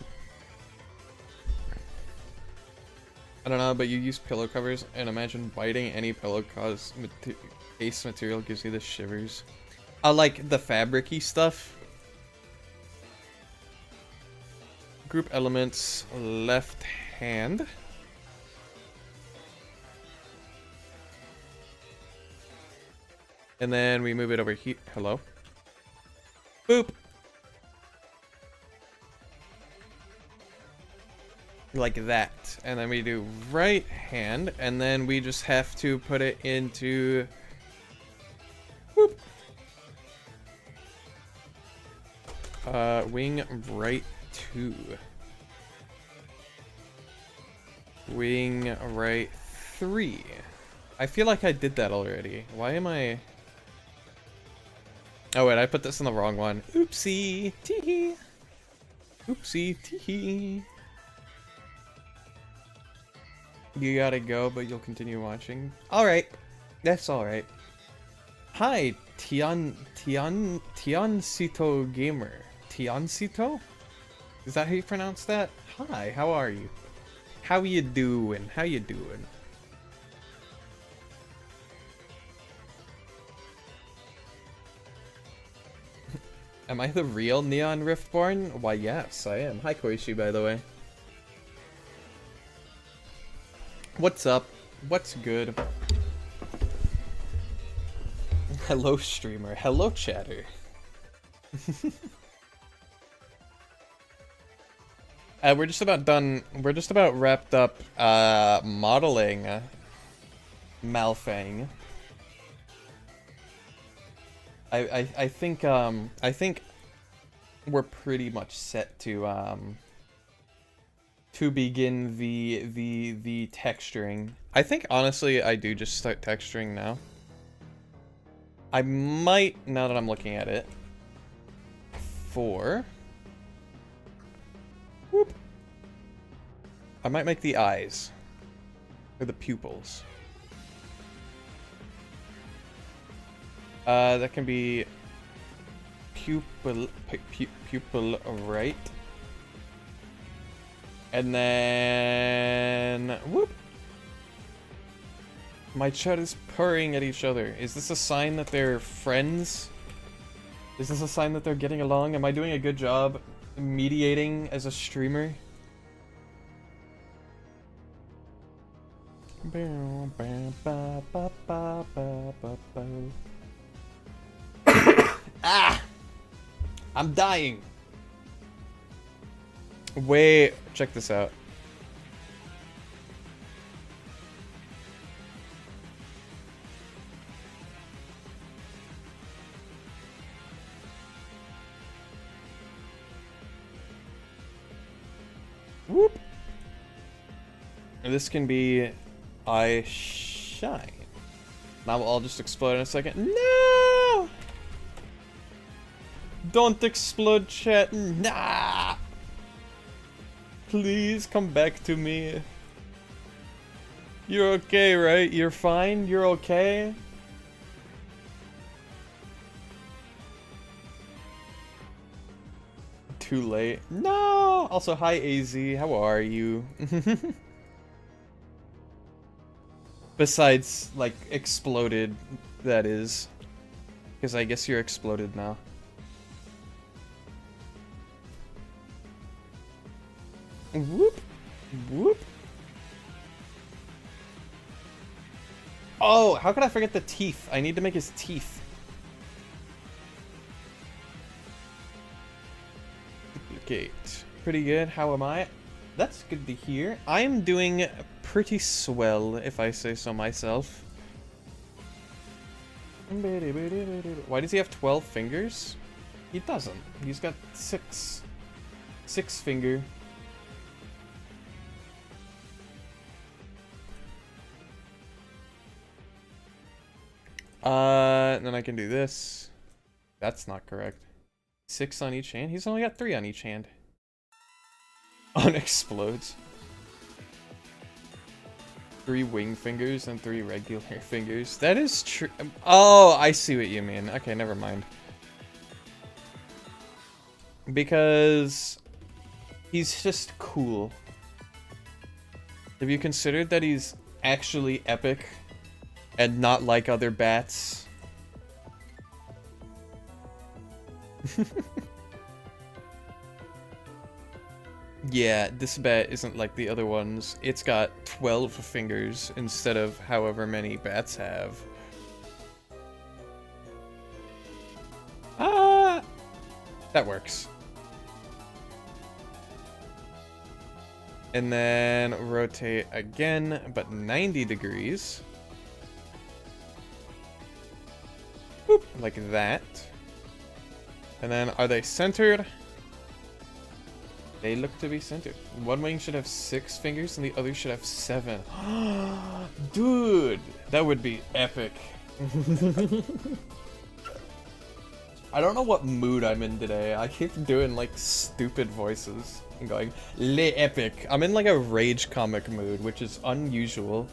I don't know, but you use pillow covers, and imagine biting any pillow cause base material gives you the shivers. I like the fabric-y stuff. Group elements, left hand. And then we move it over here. Hello. Boop. Like that. And then we do right hand. And then we just have to put it into... Whoop. Wing right 2. Wing right 3. I feel like I did that already. Why am I... Oh wait, I put this in the wrong one. Oopsie, teehee. Oopsie, teehee. You gotta go, but you'll continue watching. Alright, that's alright. Hi, Tiancito Gamer. Tiancito? Is that how you pronounce that? Hi, how are you? How you doing? How you doing? Am I the real Neon Riftborn? Why, yes, I am. Hi, Koishi, by the way. What's up? What's good? Hello, streamer. Hello, chatter. We're just about done. We're just about wrapped up modeling Malfang. I think we're pretty much set to begin the texturing. I think honestly I do just start texturing now. I might, now that I'm looking at it, whoop, I might make the eyes or the pupils. That can be pupil right. And then whoop. My chat is purring at each other. Is this a sign that they're friends? Is this a sign that they're getting along? Am I doing a good job mediating as a streamer? Ah! I'm dying. Wait, check this out. Whoop. This can be I shine. Now I'll just explode in a second. No! Don't explode, chat. Nah! Please come back to me. You're okay, right? You're fine? You're okay? Too late. No! Also, hi AZ. How are you? Besides, like, exploded, that is. Because I guess you're exploded now. Whoop. Whoop. Oh, how could I forget the teeth? I need to make his teeth. Duplicate. Pretty good. How am I? That's good to hear. I am doing pretty swell, if I say so myself. Why does he have 12 fingers? He doesn't. He's got 6. 6 finger. Then I can do this. That's not correct. 6 on each hand? He's only got 3 on each hand. Unexplodes. 3 wing fingers and 3 regular fingers. That is true. Oh, I see what you mean. Okay, never mind. Because he's just cool. Have you considered that he's actually epic and not like other bats? Yeah, this bat isn't like the other ones. It's got 12 fingers instead of however many bats have. Ah! That works. And then rotate again, but 90 degrees. Boop, like that. And then, are they centered? They look to be centered. One wing should have 6 fingers and the other should have 7. Dude, that would be epic. I don't know what mood I'm in today. I keep doing like stupid voices and going, le epic. I'm in like a rage comic mood, which is unusual.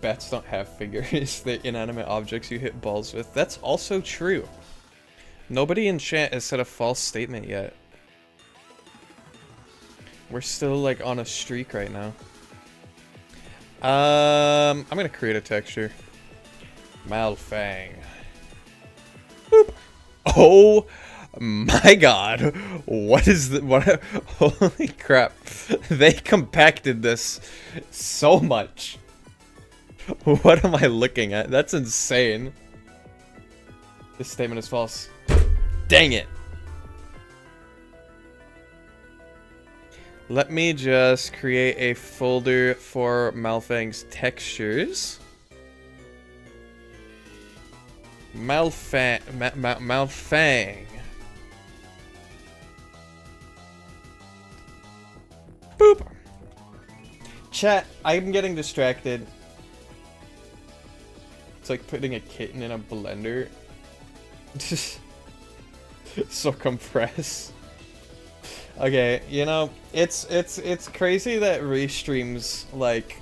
Bats don't have fingers. They're inanimate objects you hit balls with. That's also true. Nobody in chat has said a false statement yet. We're still like on a streak right now. I'm gonna create a texture. Malfang. Boop. Oh my god. What is the what holy crap. They compacted this so much. What am I looking at? That's insane. This statement is false. Dang it. Let me just create a folder for Malfang's textures. Malfang. Boop. Chat, I'm getting distracted. It's like putting a kitten in a blender. So compressed. Okay, you know, it's crazy that restreams like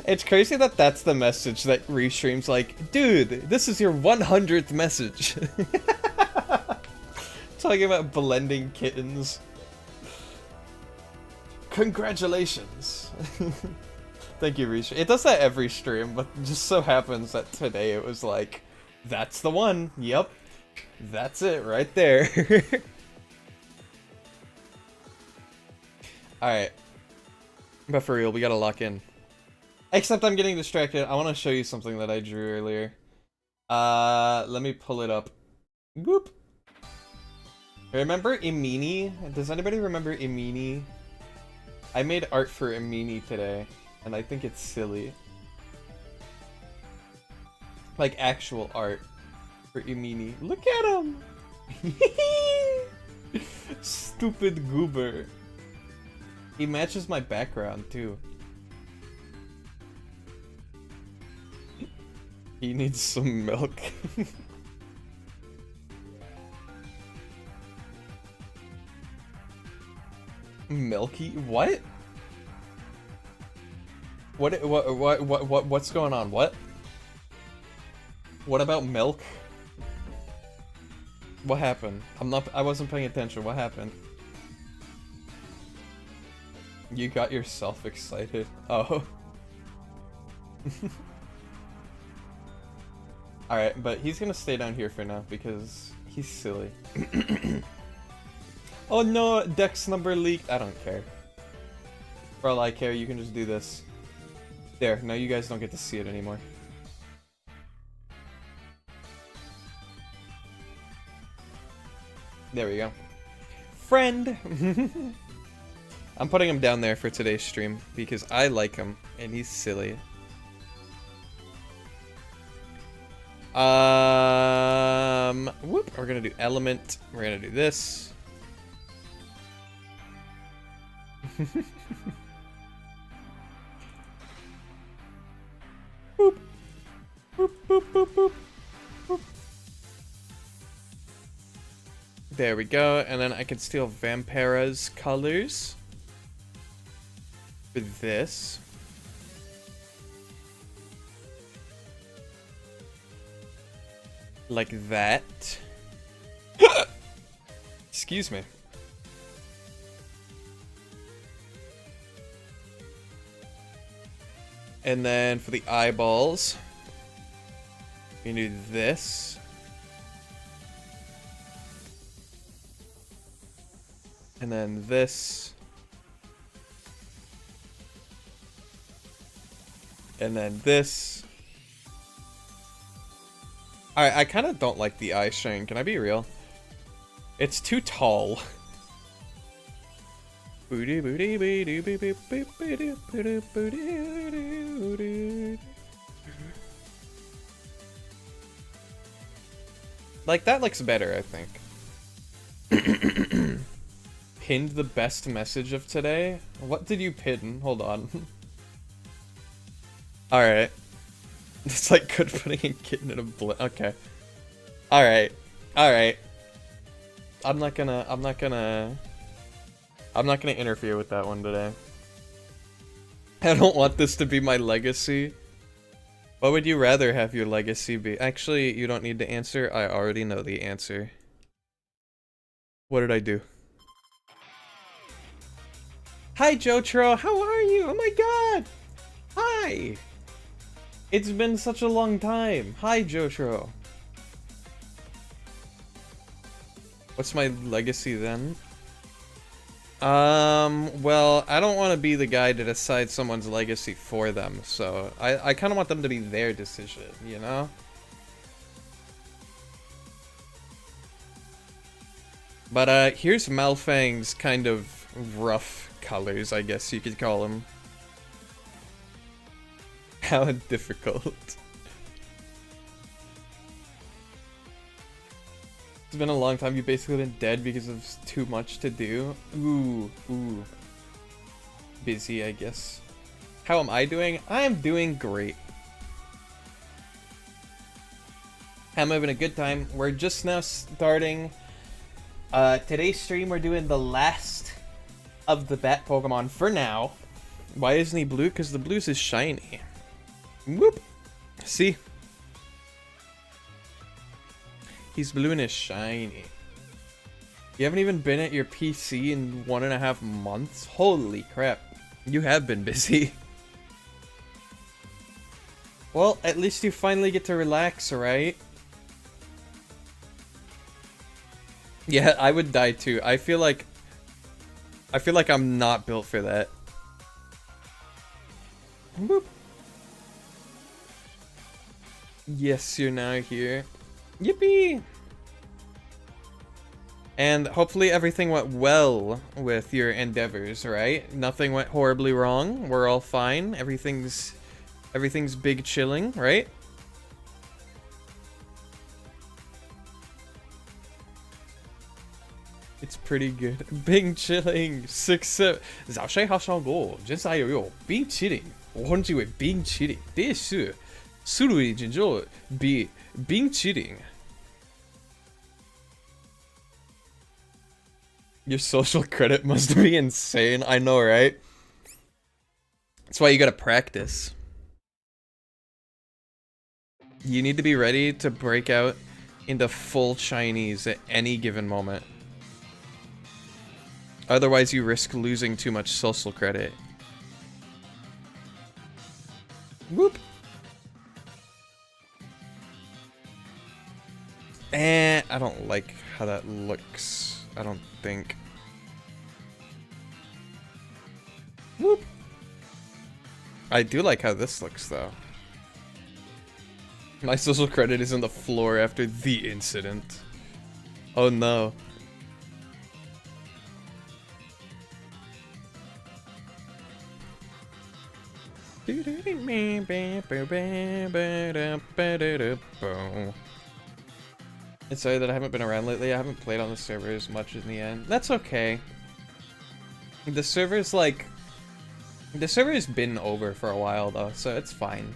it's crazy that that's the message that restreams like, dude, this is your 100th message. Talking about blending kittens. Congratulations. Thank you, restream. It does that every stream, but it just so happens that today it was like, that's the one. Yep. That's it right there. Alright. But for real, we gotta lock in. Except I'm getting distracted. I want to show you something that I drew earlier. Let me pull it up. Whoop. Remember Imini? Does anybody remember Imini? I made art for Imini today, and I think it's silly. Like actual art for Imini. Look at him! Stupid goober. He matches my background too. He needs some milk. Milky? What? What's going on? What? What about milk? What happened? I wasn't paying attention. What happened? You got yourself excited. Oh. Alright, but he's gonna stay down here for now because he's silly. Oh no, Dex number leaked. I don't care. For all I care, you can just do this. There, now you guys don't get to see it anymore. There we go. Friend! I'm putting him down there for today's stream because I like him and he's silly. Whoop, we're gonna do element. We're gonna do this. Boop. Boop, boop, boop, boop. Boop. There we go, and then I can steal Vampira's colors for this. Like that. Excuse me. And then for the eyeballs, you do this. And then this. And then this. Alright, I kind of don't like the eye string. Can I be real? It's too tall. Like, that looks better, I think. Pinned the best message of today? What did you pin? Hold on. Alright. It's like good putting a kitten in a okay. Alright. Alright. I'm not gonna interfere with that one today. I don't want this to be my legacy. What would you rather have your legacy be? Actually, you don't need to answer. I already know the answer. What did I do? Hi, Jotro. How are you? Oh my god. Hi. It's been such a long time. Hi, Jotro. What's my legacy then? Well, I don't want to be the guy to decide someone's legacy for them, so I kind of want them to be their decision, you know? But, here's Malfang's kind of rough colors, I guess you could call them. How difficult. It's been a long time. You've basically been dead because of too much to do. Ooh. Busy, I guess. How am I doing? I am doing great. I'm having a good time. We're just now starting. Today's stream, we're doing the last of the bat Pokemon for now. Why isn't he blue? Because the blue's is shiny. Whoop. See? He's blue and is shiny. You haven't even been at your PC in 1.5 months? Holy crap. You have been busy. Well, at least you finally get to relax, right? Yeah, I would die too. I feel like I'm not built for that. Whoop. Yes, you're now here. Yippee! And hopefully everything went well with your endeavors, right? Nothing went horribly wrong. We're all fine. Everything's big chilling, right? It's pretty good. Big chilling. 6-7.早上好上过，这才有冰淇淋。我很喜欢冰淇淋，但是速度已经就比冰淇淋。Your social credit must be insane. I know, right? That's why you gotta practice. You need to be ready to break out into full Chinese at any given moment. Otherwise, you risk losing too much social credit. Whoop! I don't like how that looks. I don't think. Whoop! I do like how this looks, though. My social credit is on the floor after the incident. Oh no. It's sorry that I haven't been around lately. I haven't played on the server as much in the end. That's okay. The server's like... The server has been over for a while though, so it's fine.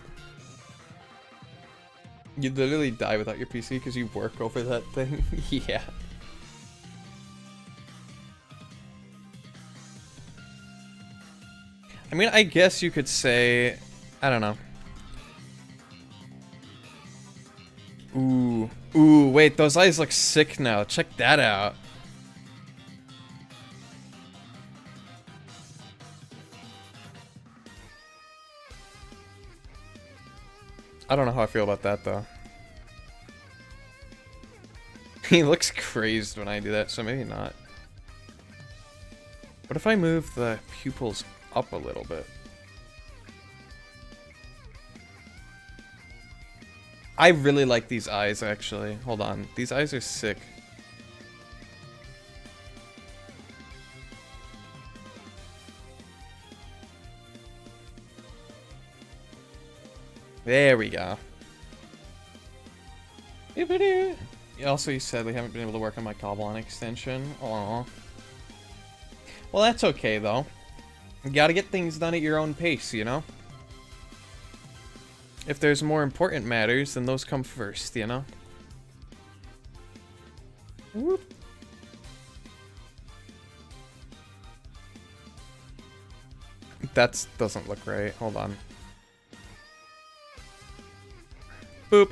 You'd literally die without your PC because you work over that thing. Yeah. I mean, I guess you could say... I don't know. Ooh. Ooh, wait, those eyes look sick now. Check that out. I don't know how I feel about that, though. He looks crazed when I do that, so maybe not. What if I move the pupils up a little bit? I really like these eyes, actually. Hold on. These eyes are sick. There we go. Also, you sadly haven't been able to work on my Cobblemon extension. Aww. Well, that's okay, though. You gotta get things done at your own pace, you know? If there's more important matters, then those come first, you know? Whoop. That doesn't look right. Hold on. Boop.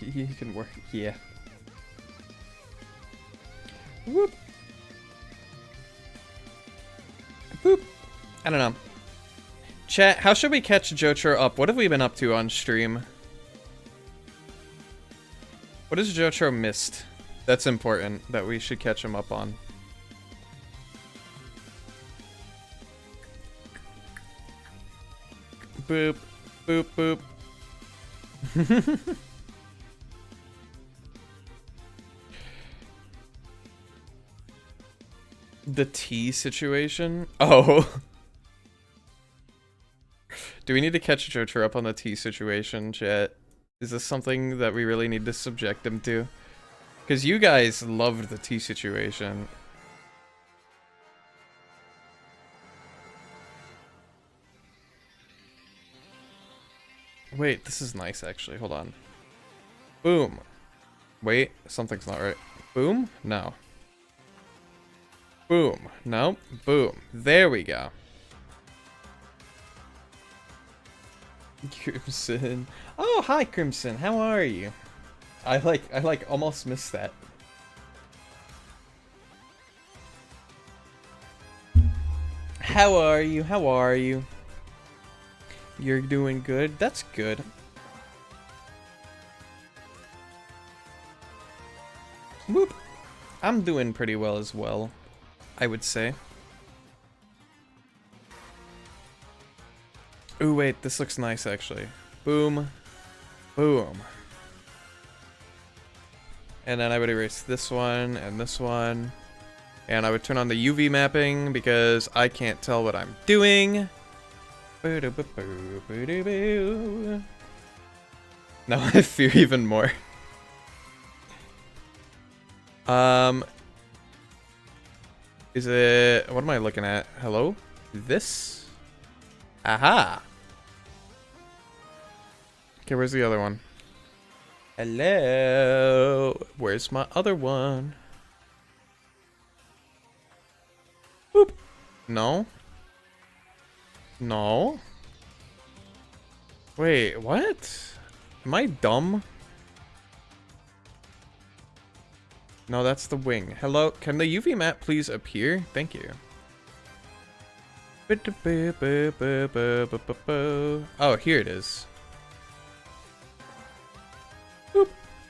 You can work, yeah. Whoop. Boop. I don't know. Chat, how should we catch Jotaro up? What have we been up to on stream? What has Jotaro missed? That's important, that we should catch him up on. Boop. Boop, boop. The tea situation? Oh. Do we need to catch Jotaro up on the tea situation, chat? Is this something that we really need to subject him to? Because you guys loved the tea situation. Wait, this is nice, actually. Hold on. Boom. Wait, something's not right. Boom? No. Boom. No. Boom. There we go. Crimson. Oh, hi, Crimson. How are you? I almost missed that. How are you? How are you? You're doing good? That's good. Whoop. I'm doing pretty well as well, I would say. Ooh, wait, this looks nice, actually. Boom. Boom. And then I would erase this one and this one. And I would turn on the UV mapping because I can't tell what I'm doing. Now I fear even more. Is it... What am I looking at? Hello? This? Aha! Okay, where's the other one? Hello? Where's my other one? Boop. No? No? Wait, what? Am I dumb? No, that's the wing. Hello? Can the UV map please appear? Thank you. Oh, here it is. Boop.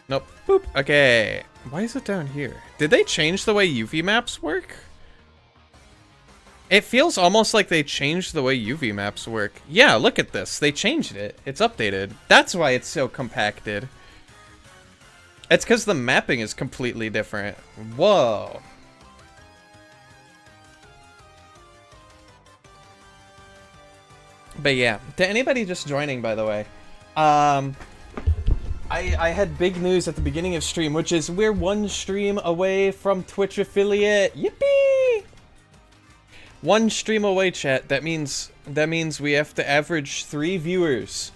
Nope. Boop. Okay. Why is it down here? Did they change the way UV maps work? It feels almost like they changed the way UV maps work. Yeah, look at this. They changed it. It's updated. That's why it's so compacted. It's because the mapping is completely different. Whoa. But yeah, to anybody just joining, by the way, I had big news at the beginning of stream, which is we're one stream away from Twitch affiliate. Yippee! One stream away, chat. That means we have to average 3 viewers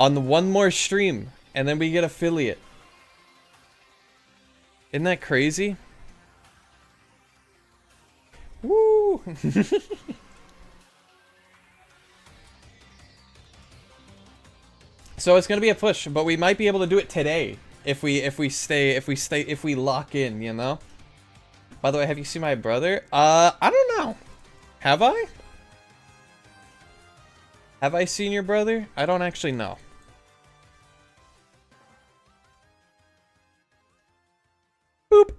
on the one more stream, and then we get affiliate. Isn't that crazy? Woo! So it's gonna be a push, but we might be able to do it today if we lock in, you know. By the way, have you seen my brother? I don't know. Have I? Have I seen your brother? I don't actually know. Boop.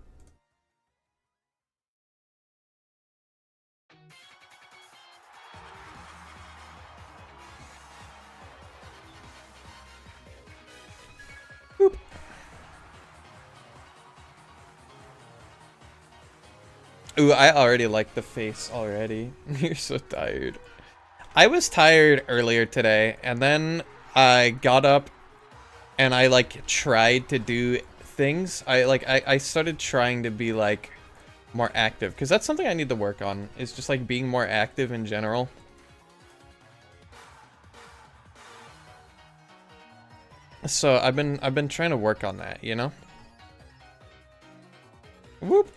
Boop. Ooh, I already like the face already. You're so tired. I was tired earlier today, and then I got up and I like tried to do things. I started trying to be like more active, because that's something I need to work on, is just like being more active in general. So I've been trying to work on that, you know? Whoop.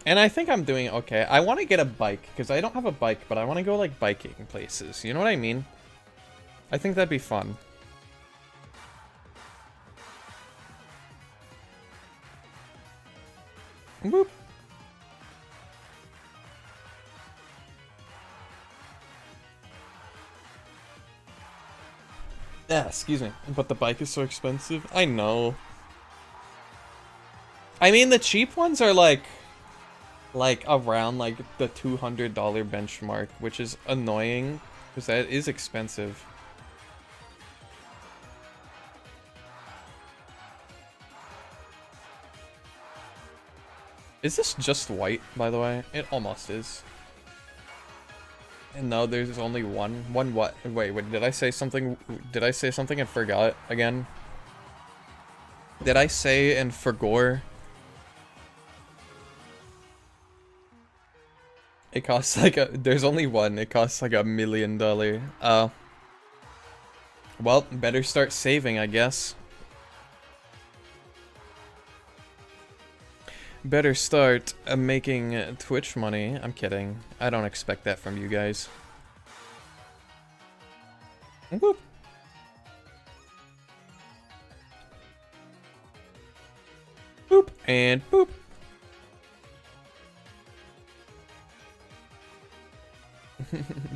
And I think I'm doing okay. I want to get a bike, because I don't have a bike, but I want to go like biking places. You know what I mean? I think that'd be fun. Whoop. Yeah, excuse me. But the bike is so expensive. I know. I mean, the cheap ones are like around like the $200 benchmark, which is annoying because that is expensive. Is this just white, by the way? It almost is. And no, there's only one. One what? Wait, did I say something? Did I say something and forgot again? Did I say and forgore? It costs like there's only one. It costs like $1 million. Well, better start saving, I guess. Better start making Twitch money. I'm kidding. I don't expect that from you guys. Whoop. Boop and boop.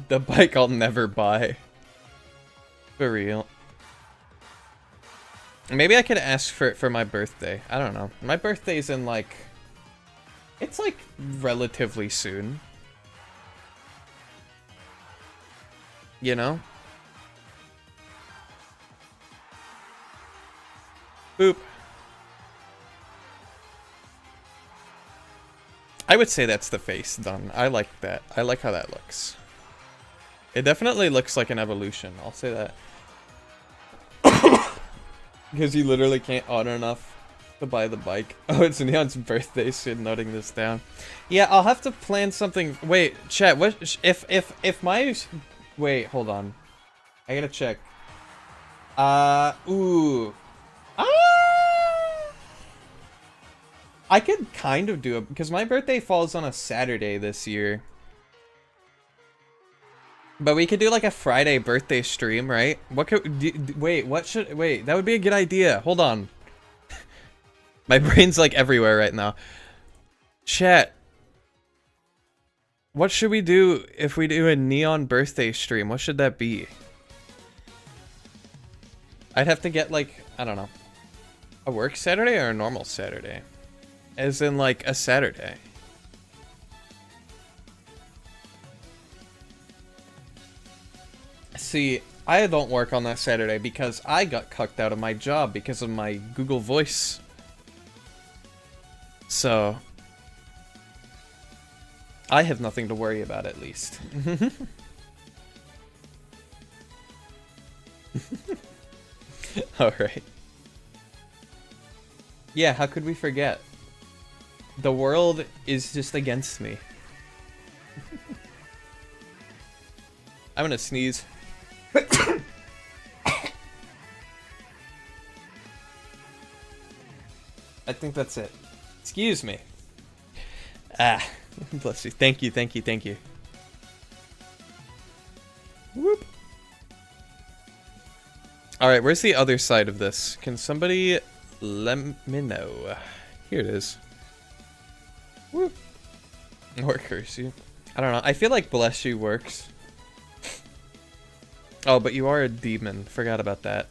The bike I'll never buy. For real. Maybe I could ask for it for my birthday. I don't know. My birthday's in like... It's like relatively soon. You know? Boop. I would say that's the face done. I like that. I like how that looks. It definitely looks like an evolution. I'll say that. Because you literally can't own enough to buy the bike. Oh, it's Neon's birthday, so noting this down. Yeah, I'll have to plan something. Wait, chat, what if my... Wait, hold on. I gotta check. Ooh. I could kind of do it, because my birthday falls on a Saturday this year. But we could do like a Friday birthday stream, right? What could... Wait, what should... Wait, that would be a good idea. Hold on. My brain's like everywhere right now. Chat. What should we do if we do a Neon birthday stream? What should that be? I'd have to get like, I don't know. A work Saturday or a normal Saturday? As in like a Saturday. See, I don't work on that Saturday because I got cucked out of my job because of my Google Voice. So, I have nothing to worry about at least. Alright. Yeah, how could we forget? The world is just against me. I'm gonna sneeze. I think that's it. Excuse me. Ah, bless you. Thank you, thank you, thank you. Whoop. Alright, where's the other side of this? Can somebody let me know? Here it is. Whoop. Or curse you. I don't know. I feel like bless you works. Oh, but you are a demon. Forgot about that.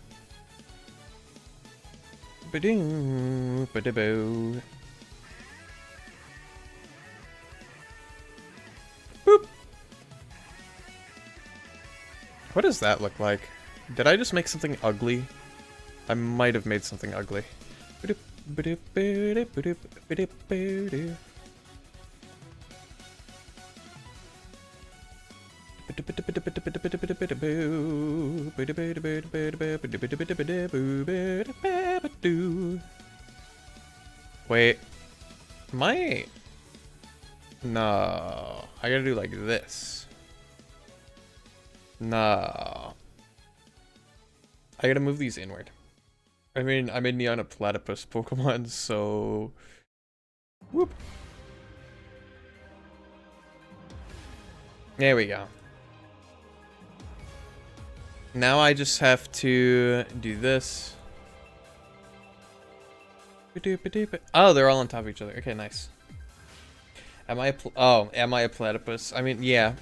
Ba-doo, ba-da-boo. Boop. What does that look like? Did I just make something ugly? I might have made something ugly. Ba-doop, ba-doop, ba-doop, ba-doop, ba-doop, ba-doop. Wait, no, I gotta do like this. No, I gotta move these inward. I mean, I'm in Neon a platypus Pokemon, so whoop. There we go. Now I just have to do this. Oh, they're all on top of each other. Okay, nice. Am I a platypus? I mean, yeah.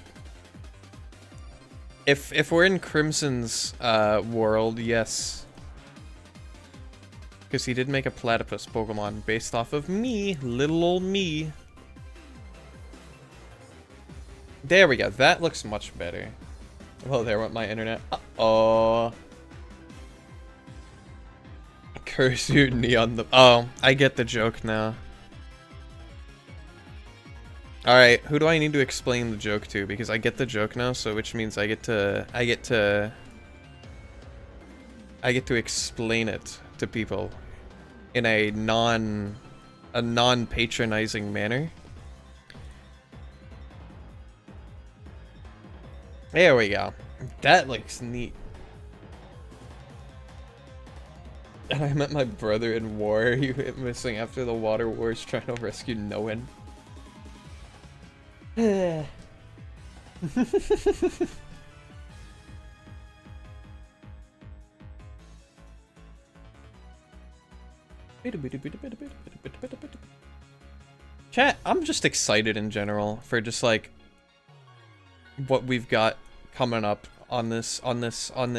If we're in Crimson's world, yes. Because he did make a platypus Pokemon based off of me, little old me. There we go. That looks much better. Oh, there went my internet. Uh-oh. Curse you, Neon the... Oh, I get the joke now. Alright, who do I need to explain the joke to? Because I get the joke now, so which means I get to explain it to people in a non-patronizing manner. There we go. That looks neat. And I met my brother in war. He went missing after the water wars trying to rescue Noen. Chat, I'm just excited in general for just like what we've got coming up on this twitch.tv/Neon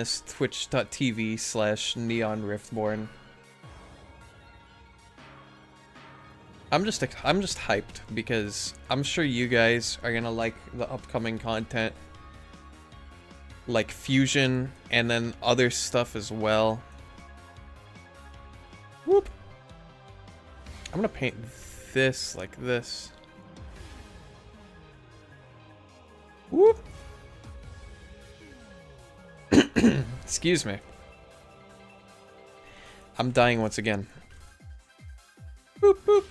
Riftborn. I'm just hyped because I'm sure you guys are gonna like the upcoming content, like Fusion and then other stuff as well. Whoop. I'm gonna paint this like this. Whoop. Excuse me. I'm dying once again. Boop boop.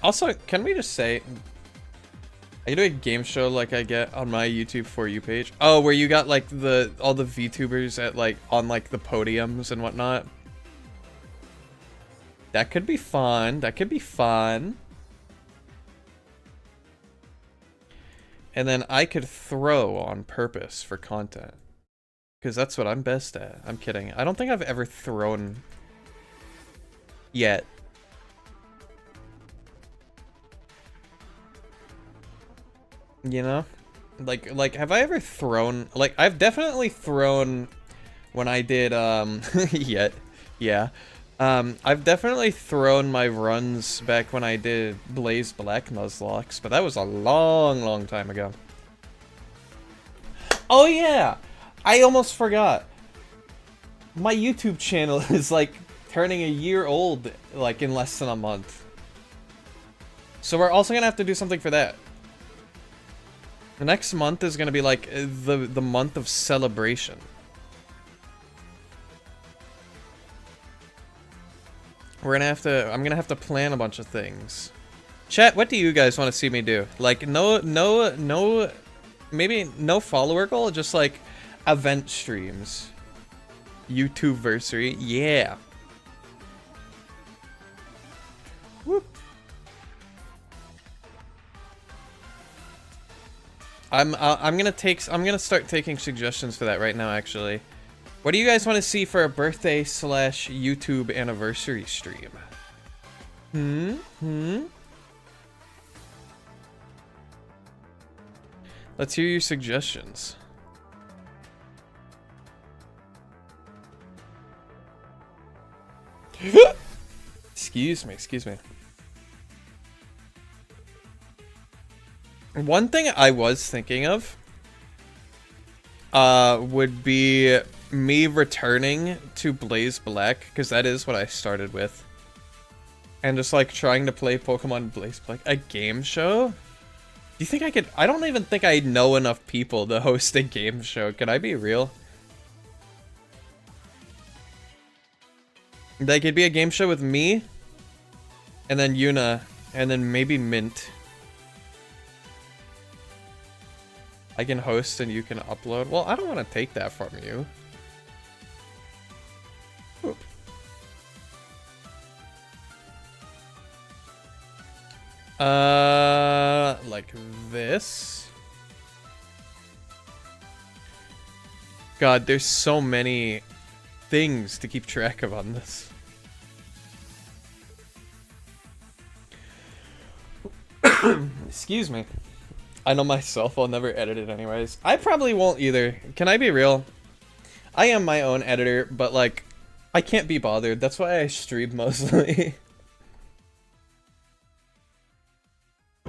Also, can we just say, are you doing a game show like I get on my YouTube For You page? Oh, where you got like all the VTubers at like on like the podiums and whatnot? That could be fun. That could be fun. And then I could throw on purpose for content. Because that's what I'm best at. I'm kidding. I don't think I've ever thrown yet. You know? Like have I ever thrown, like I've definitely thrown when I did yet. Yeah. I've definitely thrown my runs back when I did Blaze Black Nuzlocke, but that was a long time ago. Oh yeah! I almost forgot. My YouTube channel is like turning a year old like in less than a month. So we're also gonna have to do something for that. The next month is gonna be like the month of celebration. I'm gonna have to plan a bunch of things. Chat, what do you guys want to see me do? Like, maybe no follower goal, just like event streams. YouTube-versary, yeah. Whoop. I'm gonna start taking suggestions for that right now, actually. What do you guys want to see for a birthday / YouTube anniversary stream? Let's hear your suggestions. Excuse me. One thing I was thinking of would be me returning to Blaze Black, because that is what I started with. And just like trying to play Pokemon Blaze Black, a game show? Do you think I could? I don't even think I know enough people to host a game show. Can I be real? Like, it'd be a game show with me, and then Yuna, and then maybe Mint. I can host and you can upload. Well, I don't want to take that from you. Oop. Like this. God, there's so many things to keep track of on this. Excuse me. I know myself, I'll never edit it anyways. I probably won't either. Can I be real? I am my own editor, but like, I can't be bothered. That's why I stream mostly.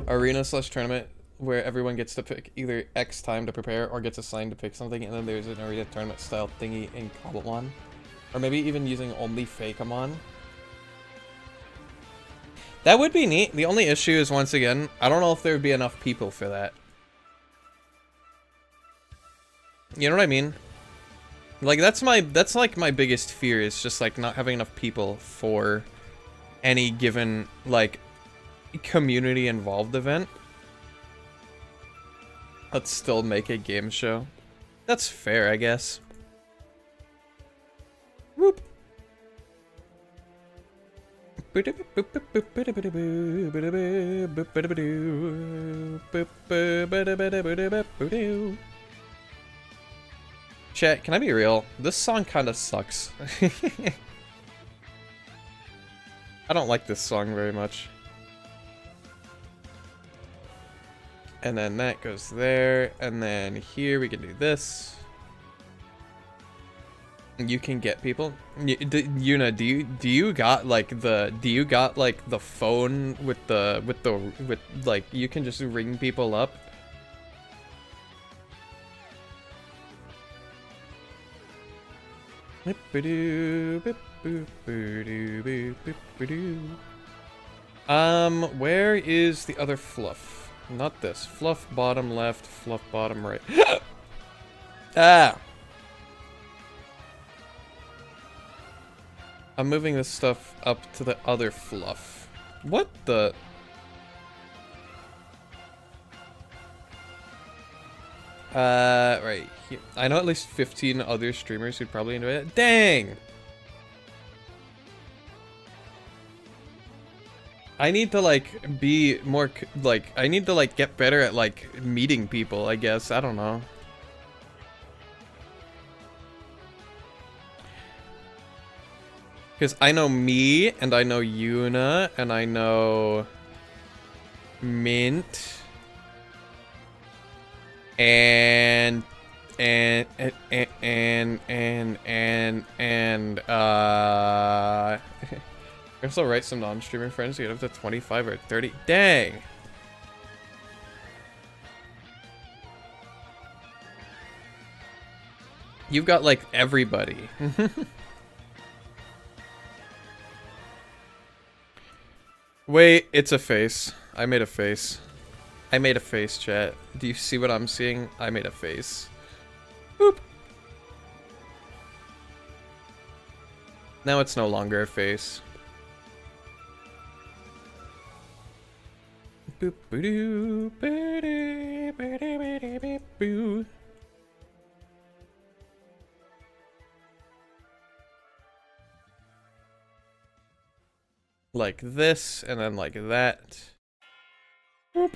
Arena/tournament, where everyone gets to pick either X time to prepare or gets assigned to pick something, and then there's an arena tournament style thingy in Cobblemon. Or maybe even using only Fakeamon. That would be neat. The only issue is, once again, I don't know if there would be enough people for that. You know what I mean? Like, that's like my biggest fear, is just like not having enough people for any given like community involved event. Let's still make a game show. That's fair, I guess. Whoop. Chat, can I be real? This song kind of sucks. I don't like this song very much. And then that goes there, and then here we can do this. You can get people. Yuna, do you got like the phone with like, you can just ring people up? Where is the other fluff? Not this. Fluff bottom left, fluff bottom right. Ah! I'm moving this stuff up to the other fluff. What the? Right here. I know at least 15 other streamers who'd probably enjoy it. Dang! I need to like be more like, I need to like get better at like meeting people, I guess. I don't know. Because I know me, and I know Yuna, and I know Mint, and I also write some non-streamer friends to get up to 25 or 30. Dang! You've got like everybody. Wait, it's a face. I made a face. I made a face, chat. Do you see what I'm seeing? I made a face. Boop. Now it's no longer a face. Boop boo doo boo doo boo doo boo doo boo. Like this, and then like that. Boop.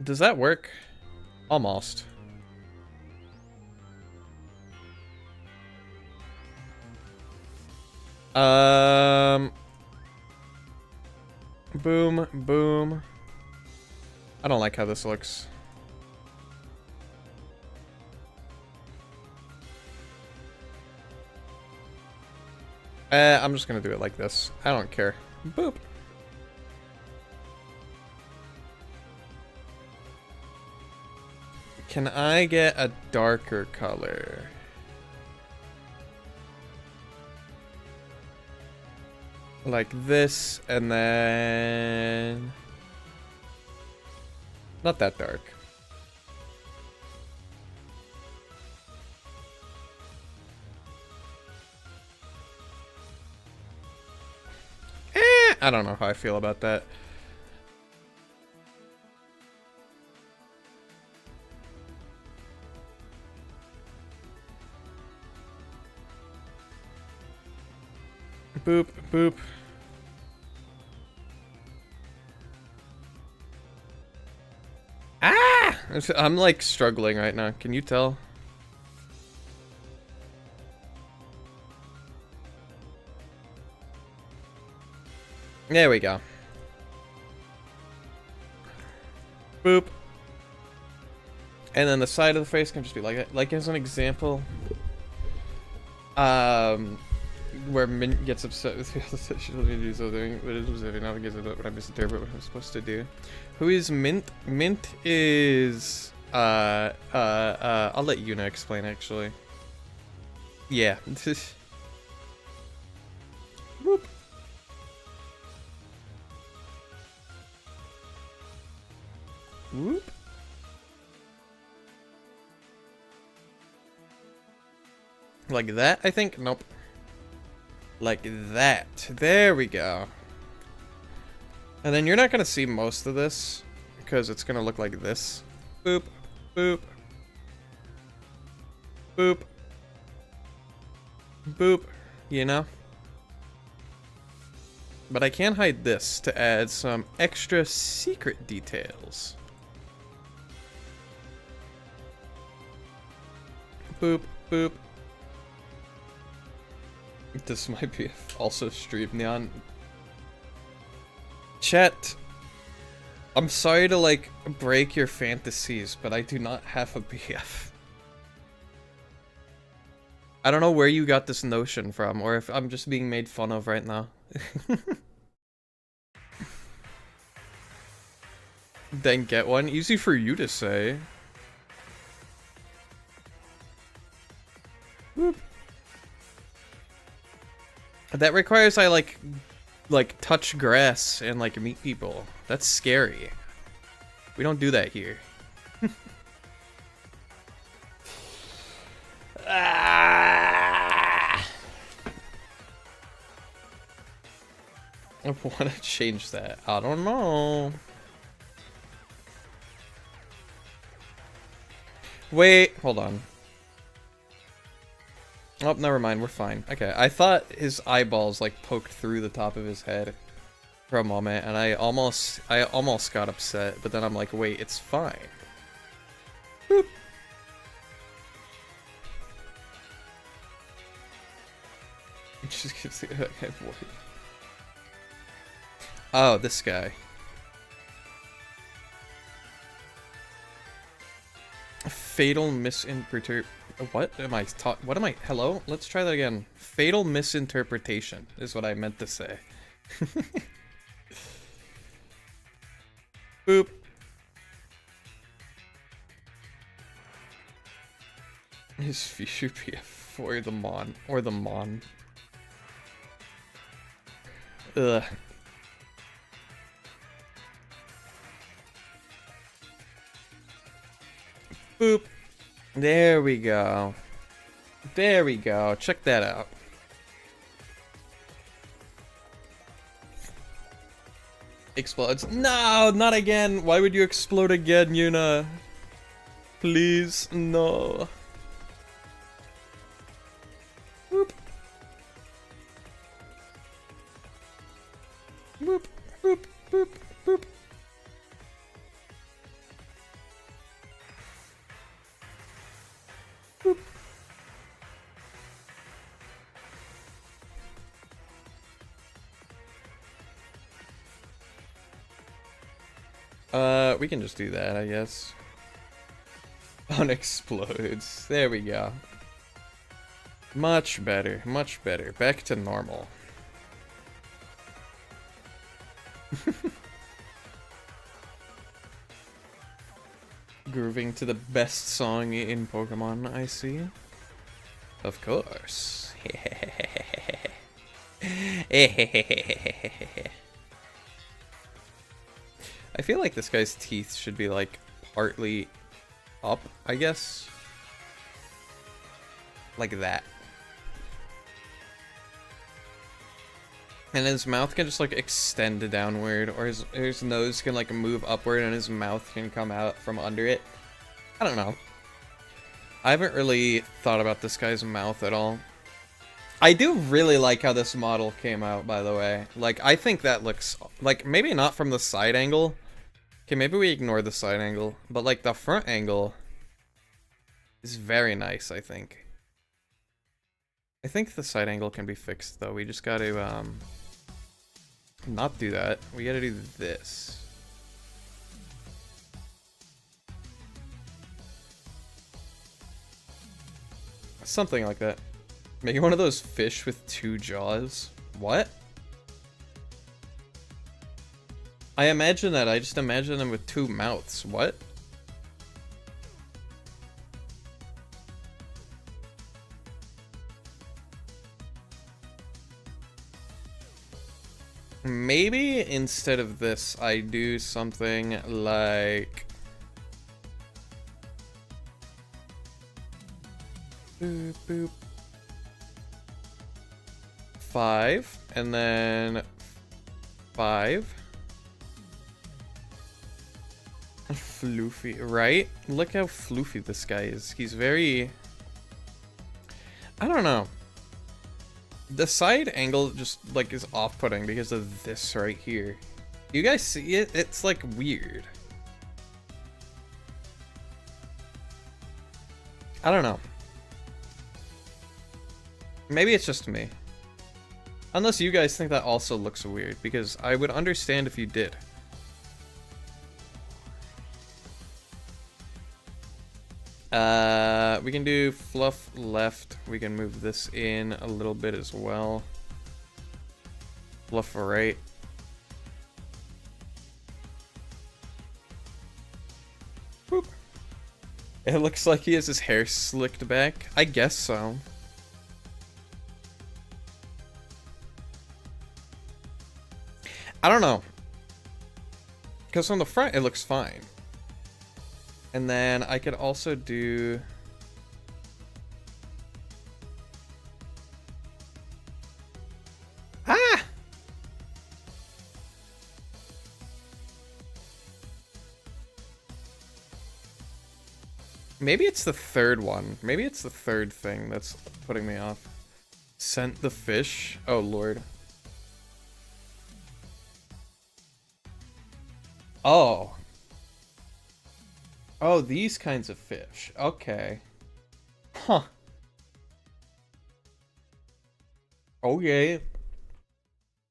Does that work? Almost. Boom, boom. I don't like how this looks. I'm just gonna do it like this. I don't care. Boop. Can I get a darker color? Like this, and then... Not that dark. I don't know how I feel about that. Boop, boop. Ah! I'm like struggling right now. Can you tell? There we go. Boop. And then the side of the face can just be like that. Like as an example, where Mint gets upset with me, she told me to do something, but it was if now gets it up, but I misinterpret what I'm supposed to do. Who is Mint? Mint is I'll let Yuna explain actually. Yeah. Whoop. Whoop. Like that, I think? Nope. Like that. There we go. And then you're not gonna see most of this because it's gonna look like this. Boop, boop, boop, boop, you know? But I can hide this to add some extra secret details. Boop, boop. This might be also stream neon. Chat, I'm sorry to like break your fantasies, but I do not have a BF. I don't know where you got this notion from, or if I'm just being made fun of right now. Then get one. Easy for you to say. Whoop. That requires I like touch grass and like meet people. That's scary. We don't do that here. I want to change that. I don't know. Wait, hold on. Oh, never mind, we're fine. Okay, I thought his eyeballs like poked through the top of his head for a moment, and I almost got upset, but then I'm like, wait, it's fine. Boop. It just gives the oh, this guy. Fatal misinterpretation. What am I taught? What am I? Hello? Let's try that again. Fatal misinterpretation is what I meant to say. Boop. His future PF or the Mon. Or the Mon. Ugh. Boop. There we go. There we go. Check that out. Explodes. No, not again. Why would you explode again, Yuna? Please, no. Boop. Boop, boop, boop, boop. Boop. We can just do that, I guess. Unexplodes. There we go. Much better, much better. Back to normal. Grooving to the best song in Pokemon, I see. Of course. I feel like this guy's teeth should be like partly up, I guess. Like that. And his mouth can just like extend downward, or his nose can like move upward and his mouth can come out from under it. I don't know. I haven't really thought about this guy's mouth at all. I do really like how this model came out, by the way. Like, I think that looks, like, maybe not from the side angle. Okay, maybe we ignore the side angle. But, like, the front angle is very nice, I think. I think the side angle can be fixed, though. We just gotta, not do that. We gotta do this. Something like that. Making one of those fish with two jaws. What? I imagine that. I just imagine them with two mouths. What? Maybe instead of this, I do something like... Boop, boop. 5, and then 5. Floofy, right? Look how floofy this guy is. He's very... I don't know. The side angle just, like, is off-putting because of this right here. You guys see it? It's, like, weird. I don't know. Maybe it's just me. Unless you guys think that also looks weird, because I would understand if you did. We can do fluff left. We can move this in a little bit as well. Fluff right. Boop. It looks like he has his hair slicked back. I guess so. I don't know. Because from the front, it looks fine. And then I could also do... Ah! Maybe it's the third one. Maybe it's the third thing that's putting me off. Scent the fish? Oh, Lord. Oh. Oh, these kinds of fish. Okay. Huh. Okay.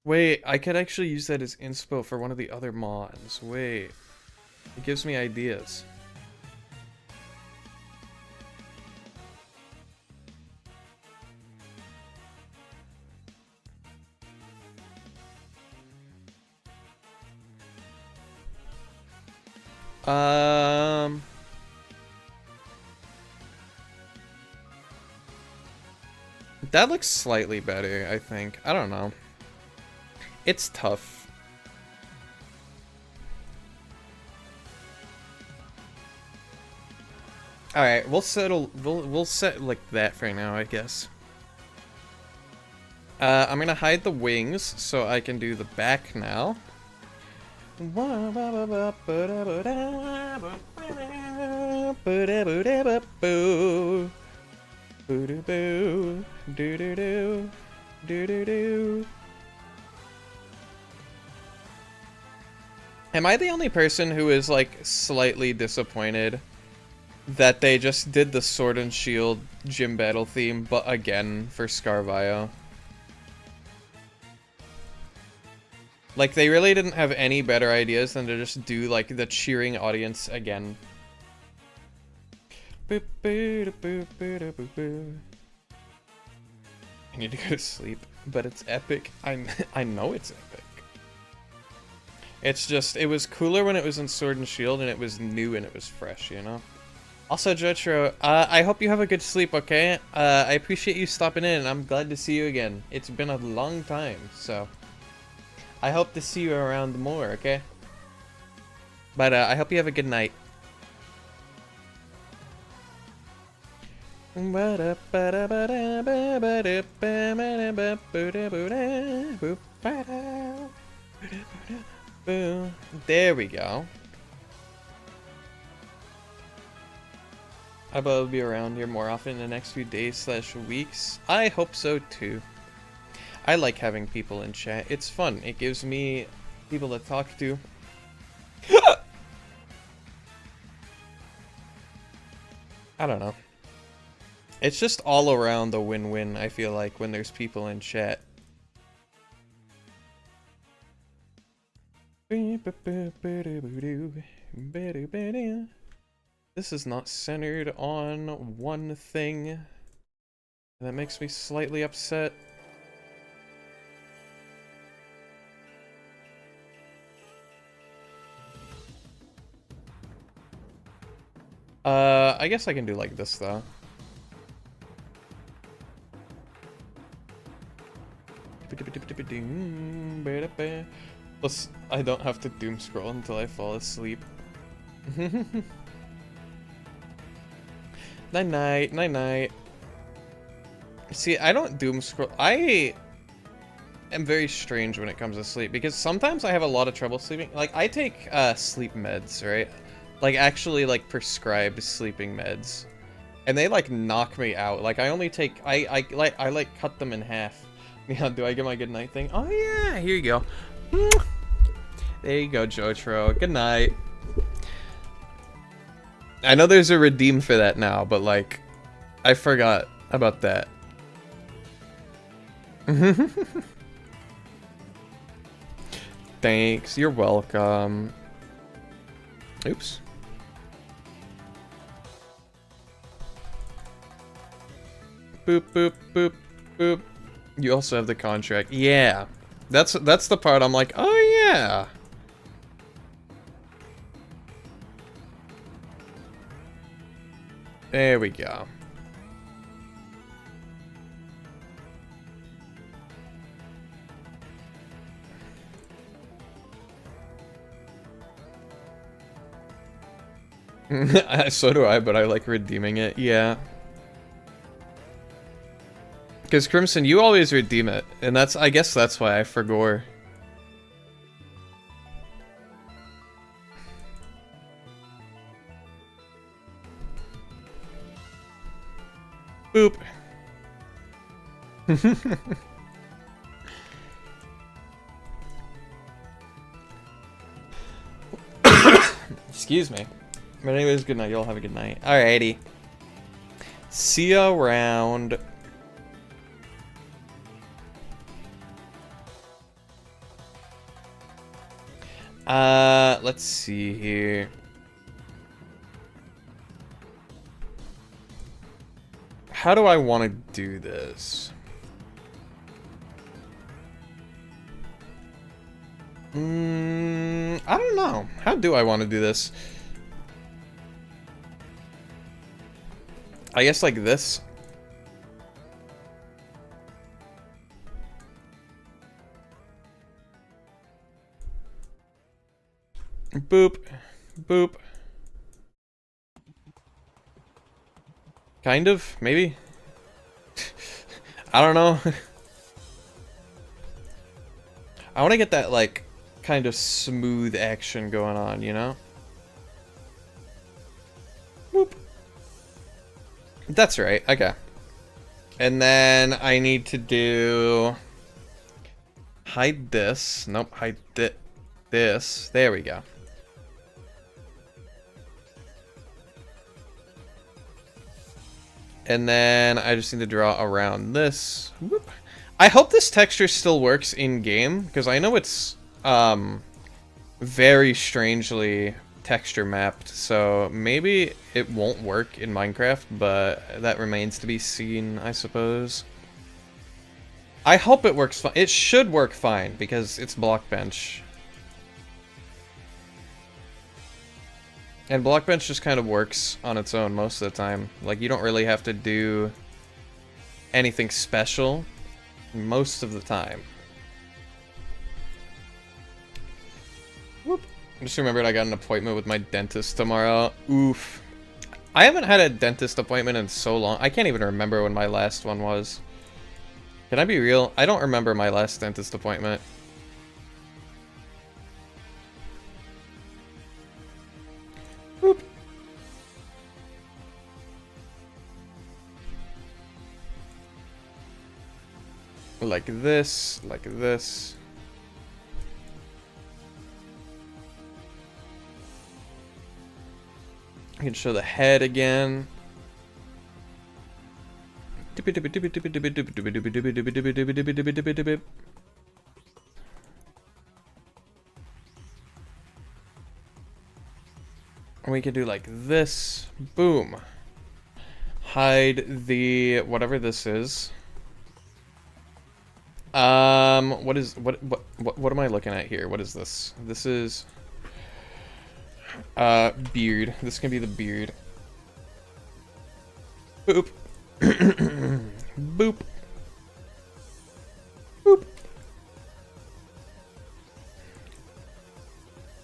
Wait, I could actually use that as inspo for one of the other mods. Wait. It gives me ideas. That looks slightly better, I think. I don't know. It's tough. All right, we'll settle. We'll set like that for now, I guess. I'm gonna hide the wings so I can do the back now. Am I the only person who is like slightly disappointed that they just did the Sword and Shield gym battle theme, but again for Scarvio? Like, they really didn't have any better ideas than to just do, like, the cheering audience again. I need to go to sleep, but it's epic. I know it's epic. It's just, it was cooler when it was in Sword and Shield, and it was new and it was fresh, you know? Also, Jotro, I hope you have a good sleep, okay? I appreciate you stopping in, and I'm glad to see you again. It's been a long time, so... I hope to see you around more, okay? But I hope you have a good night. There we go. I bet I'll be around here more often in the next few days / weeks. I hope so too. I like having people in chat. It's fun. It gives me people to talk to. I don't know. It's just all around a win-win, I feel like, when there's people in chat. This is not centered on one thing. And that makes me slightly upset. I guess I can do like this, though. Plus, I don't have to doom scroll until I fall asleep. Night-night, night-night. See, I don't doom scroll. I am very strange when it comes to sleep, because sometimes I have a lot of trouble sleeping. Like, I take sleep meds, right? Like, actually, like, prescribed sleeping meds. And they, like, knock me out. Like, I only take... I cut them in half. Yeah, do I get my good night thing? Oh, yeah, here you go. There you go, Jotro. Good night. I know there's a redeem for that now, but, like, I forgot about that. Thanks, you're welcome. Oops. Boop, boop, boop, boop. You also have the contract. Yeah. That's the part I'm like, oh yeah. There we go. So do I, but I like redeeming it. Yeah. Because Crimson, you always redeem it, and I guess that's why I forgore. Boop. Excuse me. But anyways, good night. Y'all have a good night. Alrighty. See ya around. Let's see here. How do I want to do this? I don't know. How do I want to do this? I guess like this. Boop. Boop. Kind of, maybe. I don't know. I want to get that, like, kind of smooth action going on, you know? Whoop. That's right, okay. And then I need to do... hide this. Nope, hide this. There we go. And then I just need to draw around this. Whoop. I hope this texture still works in-game, because I know it's very strangely texture mapped, so maybe it won't work in Minecraft, but that remains to be seen, I suppose. I hope it works fine. It should work fine, because it's Blockbench. And Blockbench just kind of works on its own most of the time. Like, you don't really have to do anything special most of the time. Whoop. I just remembered I got an appointment with my dentist tomorrow. Oof. I haven't had a dentist appointment in so long. I can't even remember when my last one was. Can I be real? I don't remember my last dentist appointment. Boop. Like this, like this. I can show the head again. And we can do like this. Boom. Hide the whatever this is. What am I looking at here? What is this? This is beard. This can be the beard. Boop. Boop. Boop.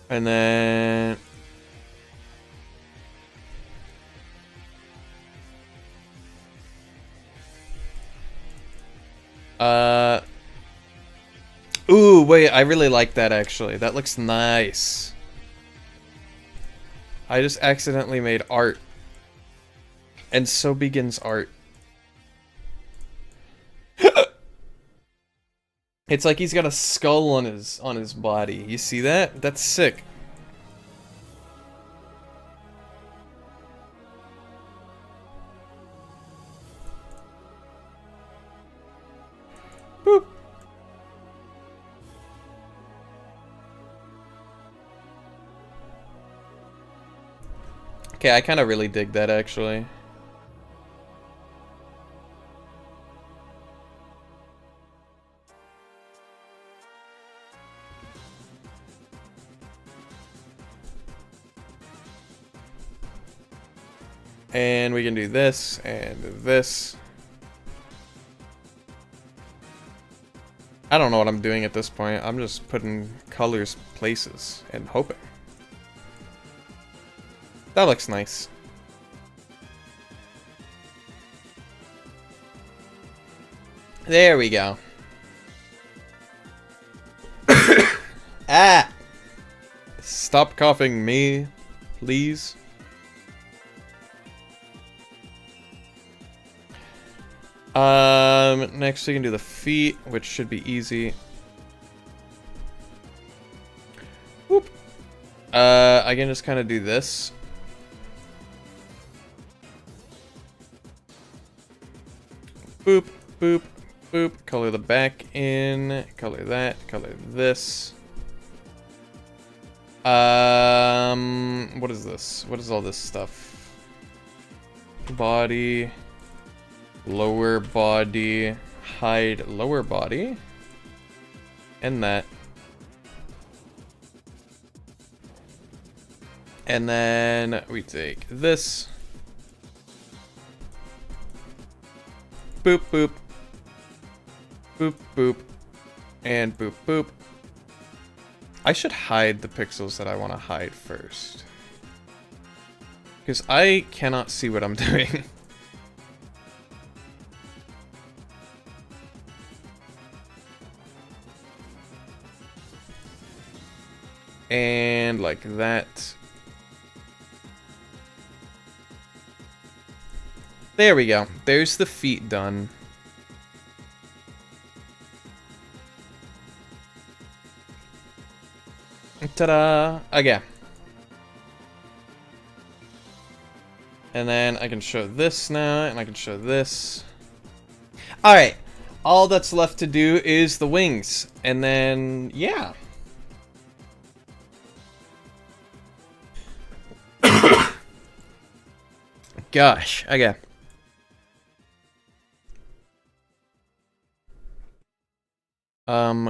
And then ooh, wait, I really like that actually. That looks nice. I just accidentally made art. And so begins art. It's like he's got a skull on his body. You see that? That's sick. Boop. Okay, I kind of really dig that actually. And we can do this and this. I don't know what I'm doing at this point. I'm just putting colors places and hoping. That looks nice. There we go. Ah! Stop coughing me, please. Next we can do the feet, which should be easy. Whoop. I can just kind of do this. Boop, boop, boop. Color the back in. Color that. Color this. What is this? What is all this stuff? Body. Lower body. Hide lower body. And that. And then we take this. Boop, boop. Boop, boop. And boop, boop. I should hide the pixels that I want to hide first. Because I cannot see what I'm doing. And like that. There we go. There's the feet done. Ta-da! Okay. And then I can show this now, and I can show this. Alright. All that's left to do is the wings. And then, yeah. Gosh, okay.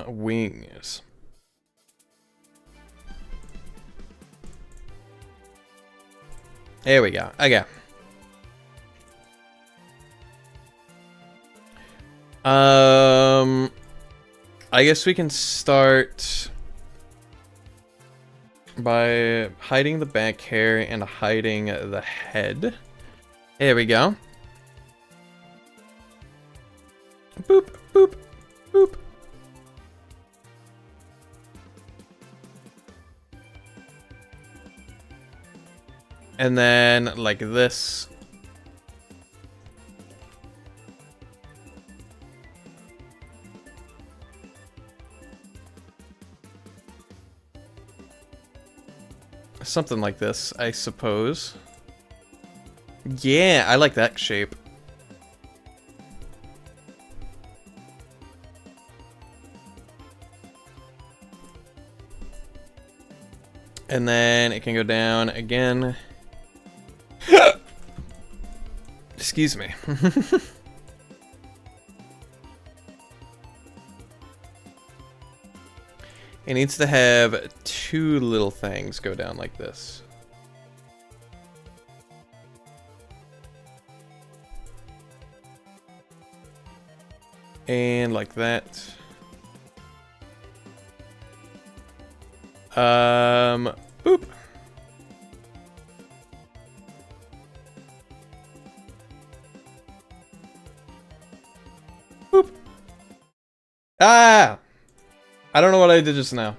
Wings. There we go. Okay. I guess we can start by hiding the back hair and hiding the head. There we go. Boop, boop, boop. And then, like this. Something like this, I suppose. Yeah, I like that shape. And then it can go down again. Excuse me. It needs to have two little things go down like this. And like that. Boop. Boop. Ah! I don't know what I did just now.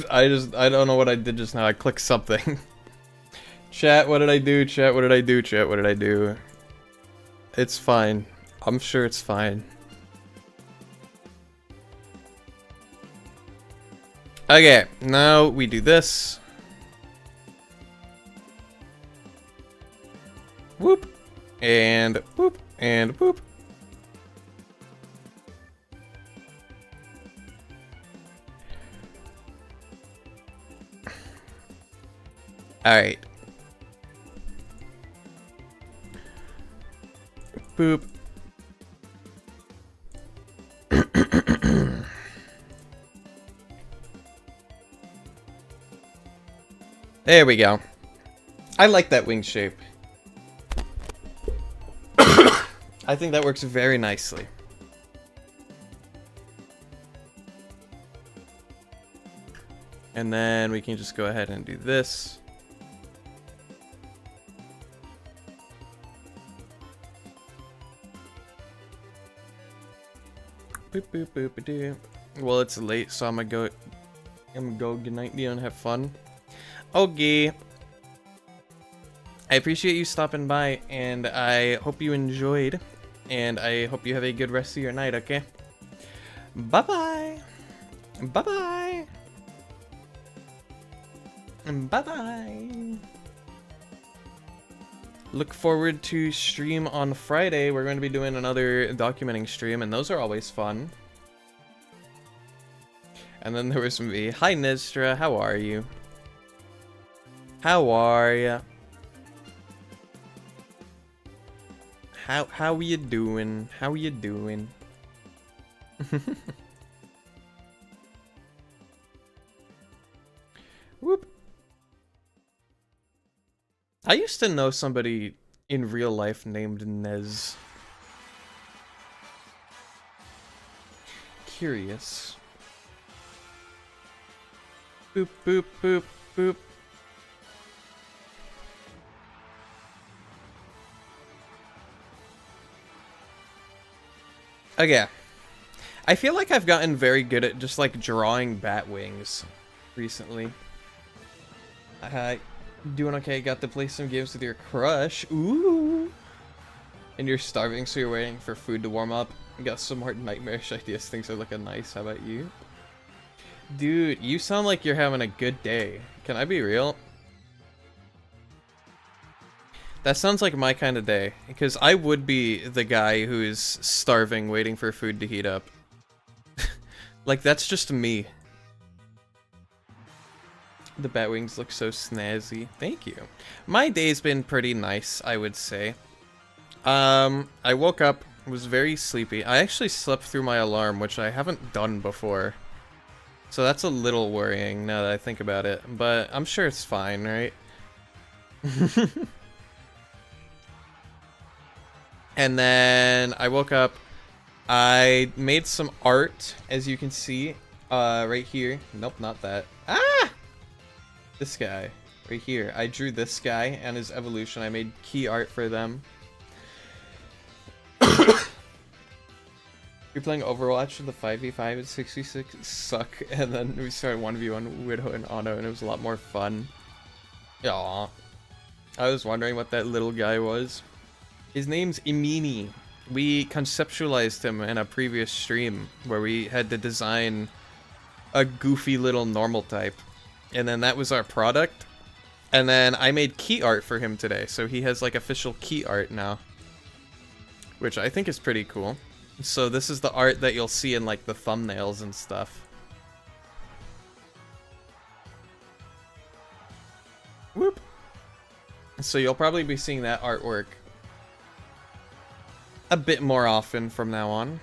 I don't know what I did just now. I clicked something. Chat, what did I do? Chat, what did I do? Chat, what did I do? It's fine. I'm sure it's fine. Okay, now we do this. Whoop. And whoop. And whoop. Alright. Boop. There we go. I like that wing shape. I think that works very nicely. And then we can just go ahead and do this. Boop, boop, boop, boop. Well, it's late, so I'm gonna go good night, Neon, have fun. Okay. I appreciate you stopping by, and I hope you enjoyed, and I hope you have a good rest of your night, okay? Bye-bye! Bye-bye! Bye-bye! Look forward to stream on Friday. We're going to be doing another documenting stream, and those are always fun. And then there was me. Hi, Nestra. How are you? How are ya? How you doing? How you doing? Whoop. I used to know somebody in real life named Nez. Curious. Boop, boop, boop, boop. Okay. I feel like I've gotten very good at just like drawing bat wings recently. Doing okay. Got to play some games with your crush. Ooh. And you're starving, so you're waiting for food to warm up. Got some more nightmarish ideas. Things are looking nice. How about you? Dude, you sound like you're having a good day. Can I be real? That sounds like my kind of day. Because I would be the guy who is starving, waiting for food to heat up. Like, that's just me. The bat wings look so snazzy. Thank you. My day's been pretty nice, I would say. I woke up, was very sleepy. I actually slept through my alarm, which I haven't done before. So that's a little worrying now that I think about it. But I'm sure it's fine, right? And then I woke up. I made some art, as you can see, right here. Nope, not that. Ah! This guy, right here. I drew this guy and his evolution. I made key art for them. You're playing Overwatch, the 5v5 at 66 suck, and then we started 1v1 Widow and Auto, and it was a lot more fun. Aww. I was wondering what that little guy was. His name's Imini. We conceptualized him in a previous stream where we had to design a goofy little normal type. And then that was our product. And then I made key art for him today, so he has like official key art now. Which I think is pretty cool. So this is the art that you'll see in like the thumbnails and stuff. Whoop. So you'll probably be seeing that artwork a bit more often from now on.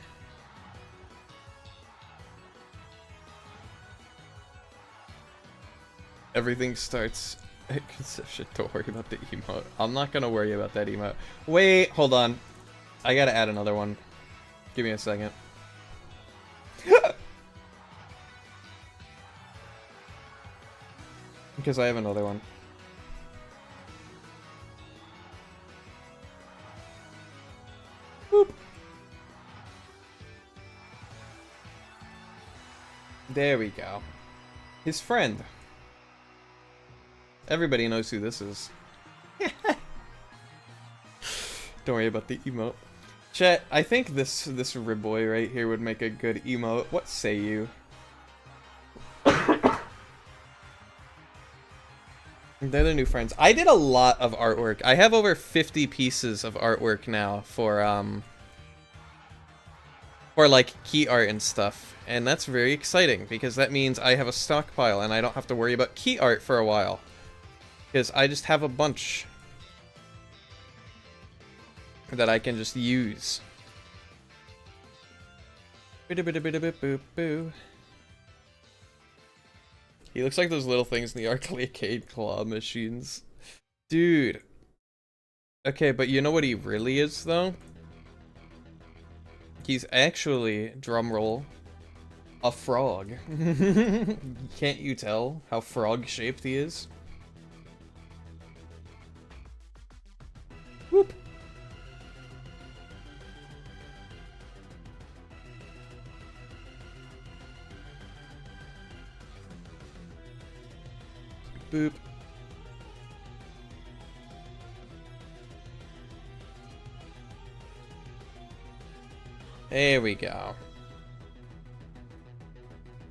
Everything starts at conception. Don't worry about the emote. I'm not gonna worry about that emote. Wait, hold on. I gotta add another one. Give me a second. Because I have another one. Boop. There we go. His friend. Everybody knows who this is. Don't worry about the emote. Chat, I think this ribboy right here would make a good emote. What say you? They're the new friends. I did a lot of artwork. I have over 50 pieces of artwork now for like key art and stuff. And that's very exciting because that means I have a stockpile and I don't have to worry about key art for a while. Because I just have a bunch that I can just use. He looks like those little things in the arcade claw machines. Dude. Okay, but you know what he really is, though? He's actually, drumroll, a frog. Can't you tell how frog-shaped he is? Whoop. Boop. There we go.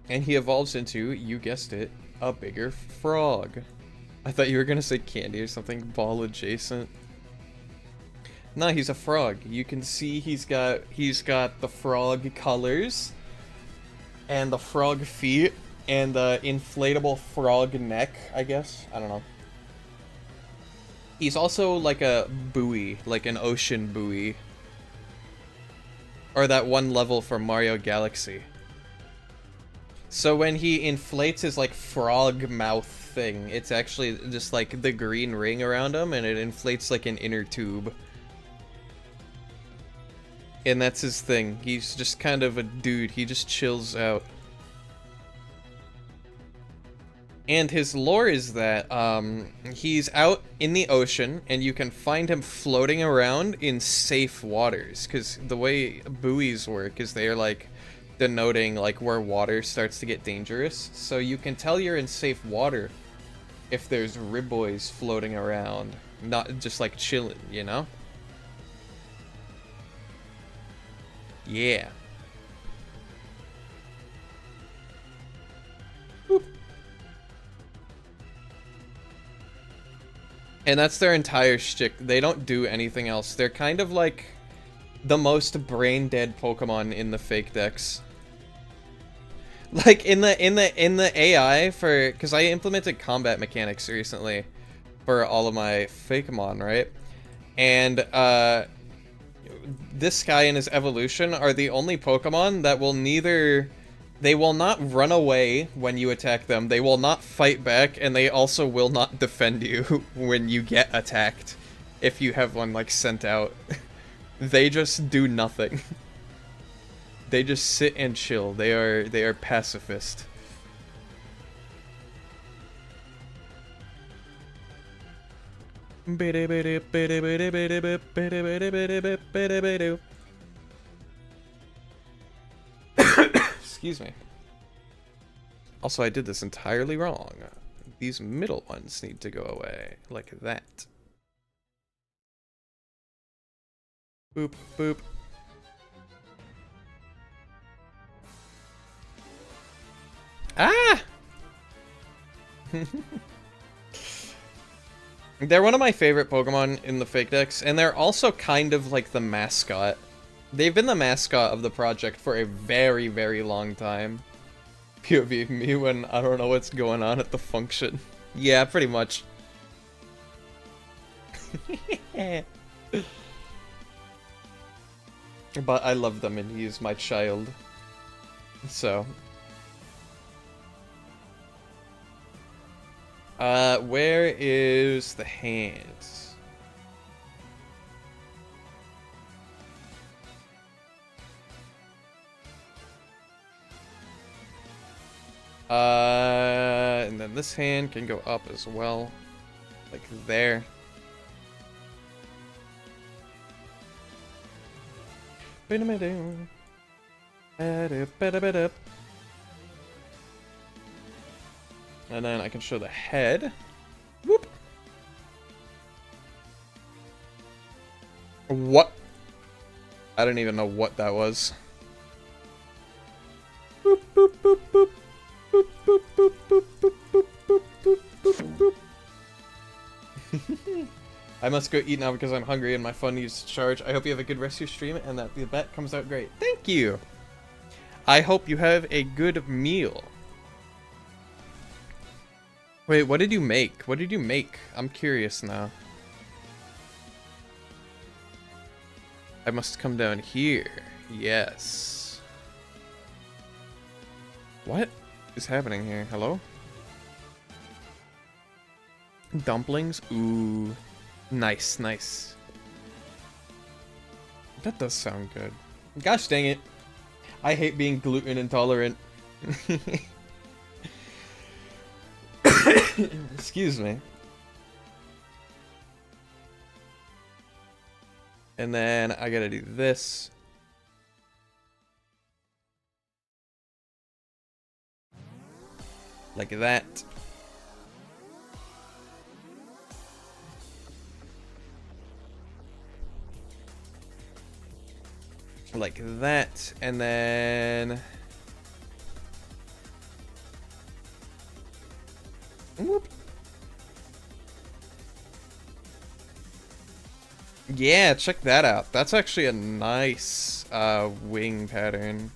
And he evolves into, you guessed it, a bigger frog. I thought you were gonna say candy or something ball adjacent. No, he's a frog. You can see he's got the frog colors and the frog feet and the inflatable frog neck, I guess. I don't know. He's also like a buoy, like an ocean buoy. Or that one level from Mario Galaxy. So when he inflates his like frog mouth thing, it's actually just like the green ring around him and it inflates like an inner tube. And that's his thing. He's just kind of a dude. He just chills out. And his lore is that he's out in the ocean and you can find him floating around in safe waters. Because the way buoys work is they're like denoting like where water starts to get dangerous. So you can tell you're in safe water if there's ribboys floating around, not just like chilling, you know? Yeah. Boop. And that's their entire shtick. They don't do anything else. They're kind of like the most brain-dead Pokemon in the fake decks. Like in the AI for, because I implemented combat mechanics recently for all of my Fakemon, right? And this guy and his evolution are the only Pokemon that will they will not run away when you attack them, they will not fight back, and they also will not defend you when you get attacked if you have one like sent out. They just do nothing. They just sit and chill. They are pacifist. Excuse me. Also, I did this entirely wrong. These middle ones need to go away, like that. Boop, boop. Ah! They're one of my favorite Pokemon in the fake decks, and they're also kind of like the mascot. They've been the mascot of the project for a very, very long time. POV me when I don't know what's going on at the function. Yeah, pretty much. But I love them and he's my child. So. Where is the hands? And then this hand can go up as well. Like there. And then I can show the head. Whoop. What? I don't even know what that was. Boop, boop, boop, boop. Boop, boop, boop, boop, boop, boop, boop, boop, boop. I must go eat now because I'm hungry and my phone needs to charge. I hope you have a good rest of your stream and that the bet comes out great. Thank you! I hope you have a good meal. Wait, what did you make? What did you make? I'm curious now. I must come down here. Yes. What is happening here? Hello? Dumplings? Ooh. Nice, nice. That does sound good. Gosh dang it. I hate being gluten intolerant. Excuse me. And then I gotta do this. Like that. Like that, and then whoop. Yeah, check that out. That's actually a nice wing pattern.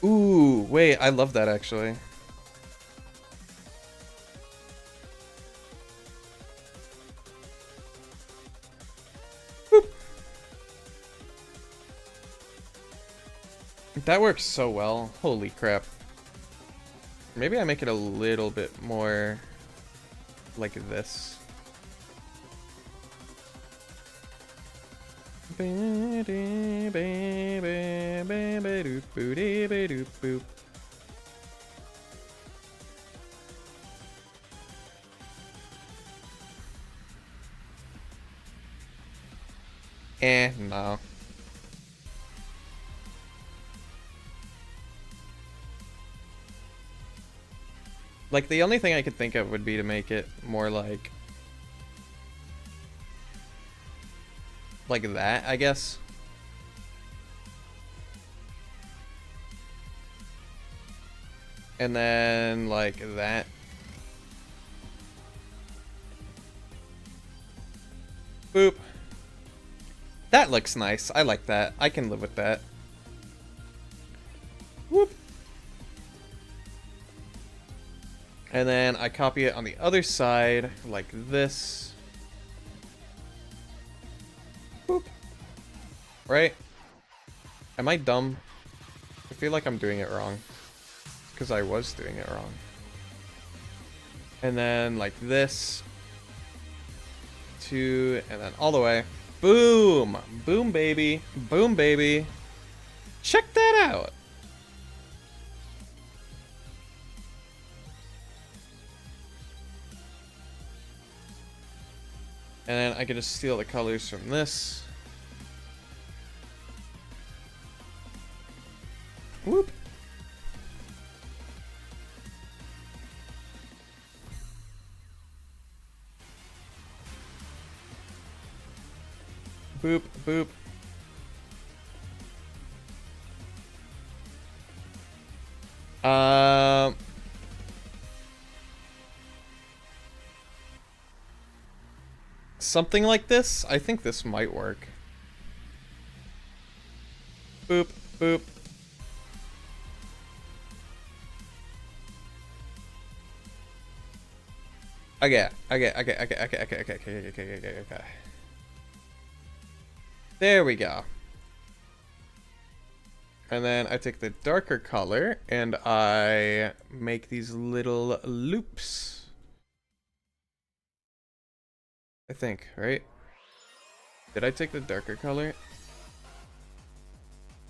Ooh, wait, I love that actually. That works so well. Holy crap. Maybe I make it a little bit more like this. No. Like, the only thing I could think of would be to make it more like that, I guess. And then like that. Boop. That looks nice. I like that. I can live with that. Whoop. And then I copy it on the other side like this. Boop. Right? Am I dumb? I feel like I'm doing it wrong. Because I was doing it wrong. And then like this. 2, and then all the way. Boom! Boom, baby. Boom, baby. Check that out. And then I can just steal the colors from this. Whoop. Boop, boop. Something like this? I think this might work. Boop, boop. Okay. There we go. And then I take the darker color and I make these little loops. I think, right? Did I take the darker color?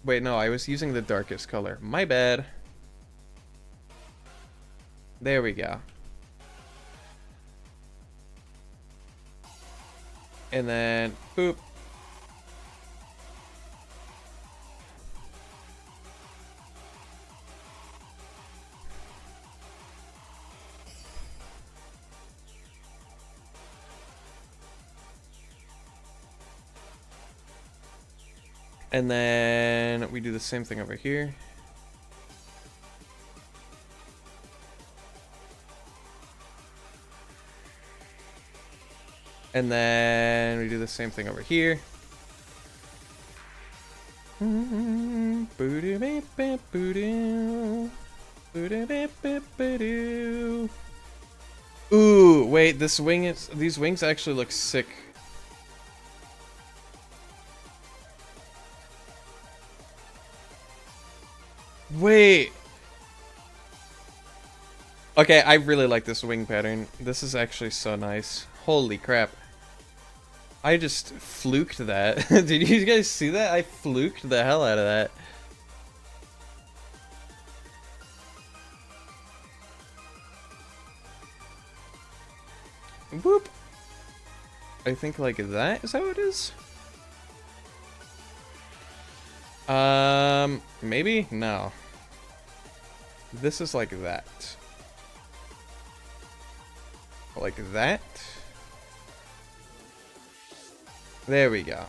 Wait, no, I was using the darkest color. My bad. There we go. And then, boop. And then we do the same thing over here. And then we do the same thing over here. Ooh, wait, these wings actually look sick. Wait. Okay, I really like this wing pattern. This is actually so nice. Holy crap. I just fluked that. Did you guys see that? I fluked the hell out of that. Whoop. I think like that is how it is. Maybe? No. This is like that. Like that. There we go.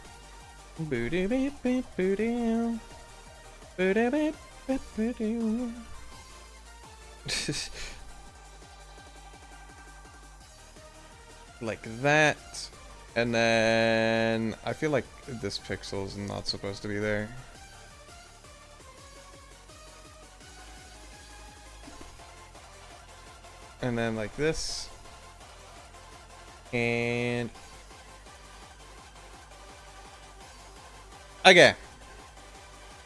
Like that. And then I feel like this pixel is not supposed to be there. And then like this. And okay.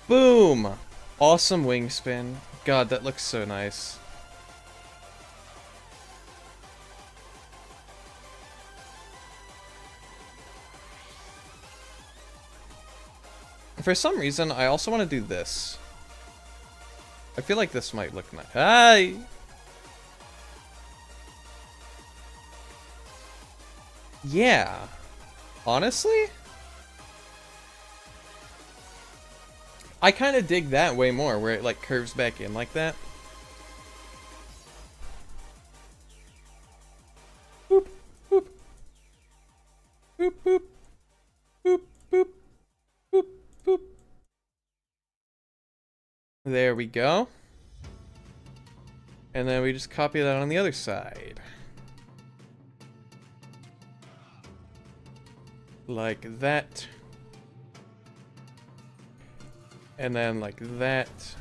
Boom! Awesome wing spin. God, that looks so nice. For some reason, I also want to do this. I feel like this might look nice. Hi! Yeah. Honestly? I kind of dig that way more, where it like curves back in like that. There we go. And then we just copy that on the other side. Like that. And then like that.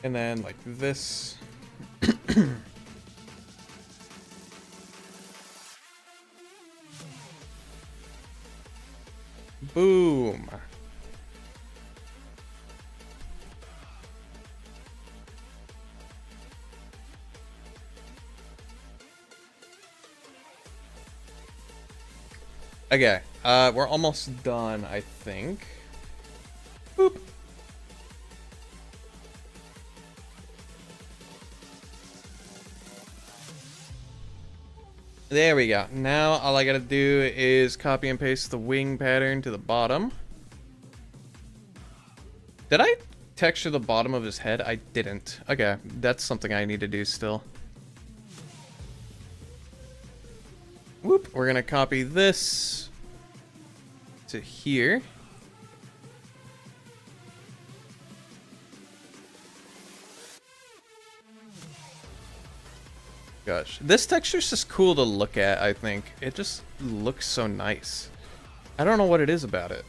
And then like this. Boom. Okay, we're almost done, I think. Boop. There we go. Now all I gotta do is copy and paste the wing pattern to the bottom. Did I texture the bottom of his head? I didn't. Okay, that's something I need to do still. Whoop. We're gonna copy this to here. Gosh, this texture's just cool to look at, I think. It just looks so nice. I don't know what it is about it.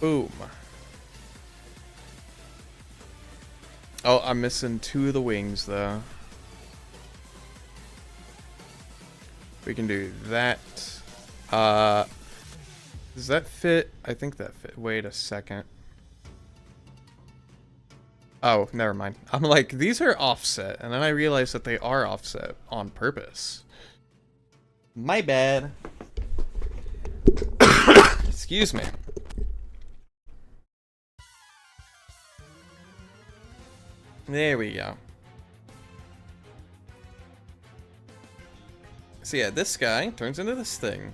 Boom. Oh, I'm missing 2 of the wings, though. We can do that. Does that fit? I think that fit. Wait a second. Oh, never mind. I'm like, these are offset, and then I realized that they are offset on purpose. My bad. Excuse me. There we go. So yeah, this guy turns into this thing.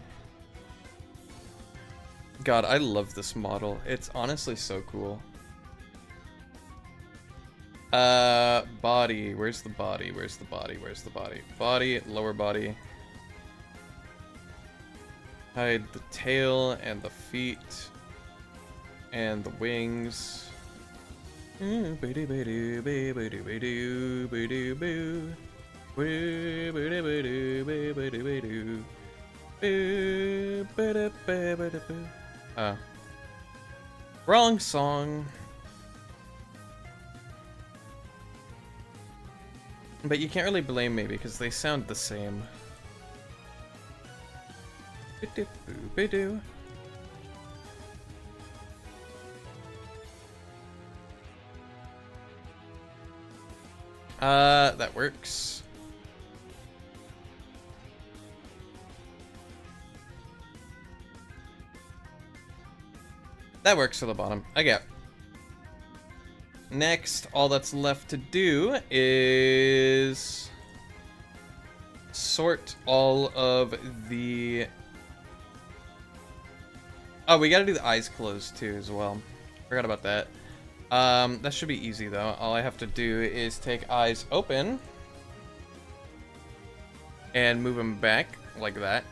God, I love this model. It's honestly so cool. Body. Where's the body? Where's the body? Where's the body? Body, lower body. Hide the tail and the feet. And the wings. Wrong song. But you can't really blame me because they sound the same. That works. That works for the bottom. I get. Next, all that's left to do is sort all of the... Oh, we gotta do the eyes closed too as well. Forgot about that. That should be easy though. All I have to do is take eyes open and move them back like that.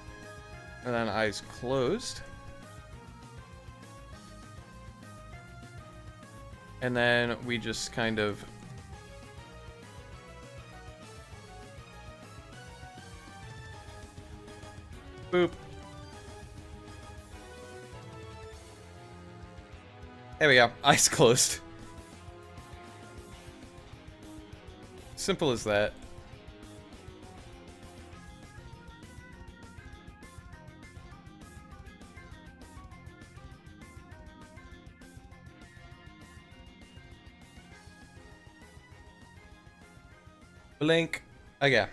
And then eyes closed. And then we just kind of boop. There we go. Eyes closed. Simple as that. Blink. Okay.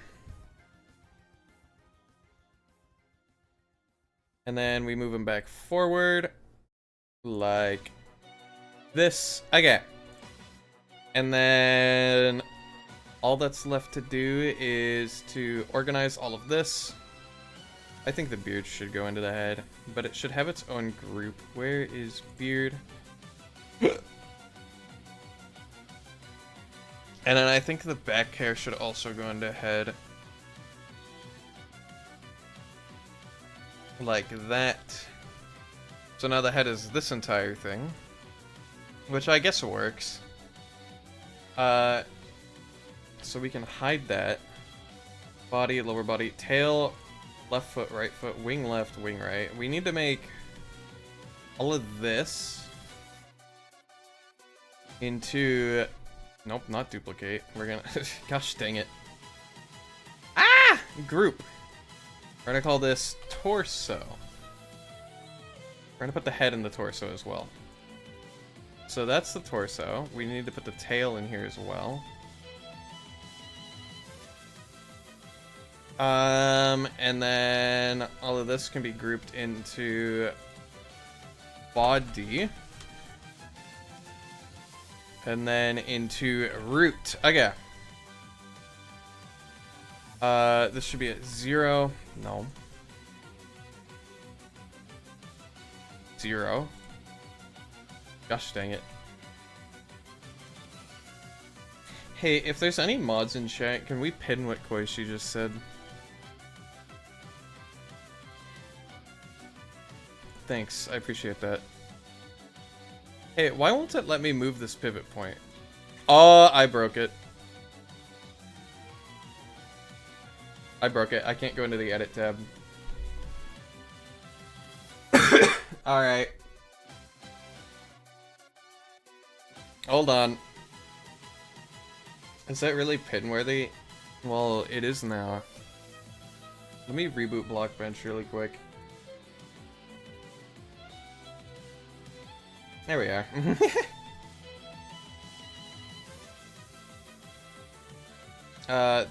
And then we move him back forward. Like this. Okay. And then all that's left to do is to organize all of this. I think the beard should go into the head, but it should have its own group. Where is beard? And then I think the back hair should also go into head. like that. So now the head is this entire thing, which I guess works. So we can hide that. Body, lower body, tail, left foot, right foot, wing left, wing right. We need to make all of this into... Nope, not duplicate. We're gonna... Gosh dang it. Ah! Group. We're gonna call this torso. We're gonna put the head in the torso as well. So that's the torso. We need to put the tail in here as well. And then all of this can be grouped into body. And then into root. Okay. This should be at 0. No. 0. Gosh dang it. Hey, if there's any mods in chat, can we pin what Koishi just said? Thanks, I appreciate that. Hey, why won't it let me move this pivot point? Oh, I broke it. I broke it. I can't go into the edit tab. Alright. Hold on. Is that really pin-worthy? Well, it is now. Let me reboot Blockbench really quick. There we are.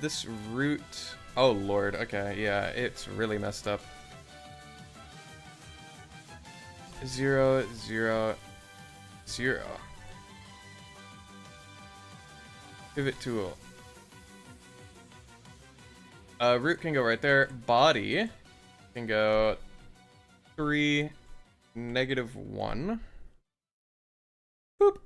This root... Oh lord, okay, yeah, it's really messed up. 0, 0, 0. Pivot tool. Root can go right there. Body can go 3, -1. Boop.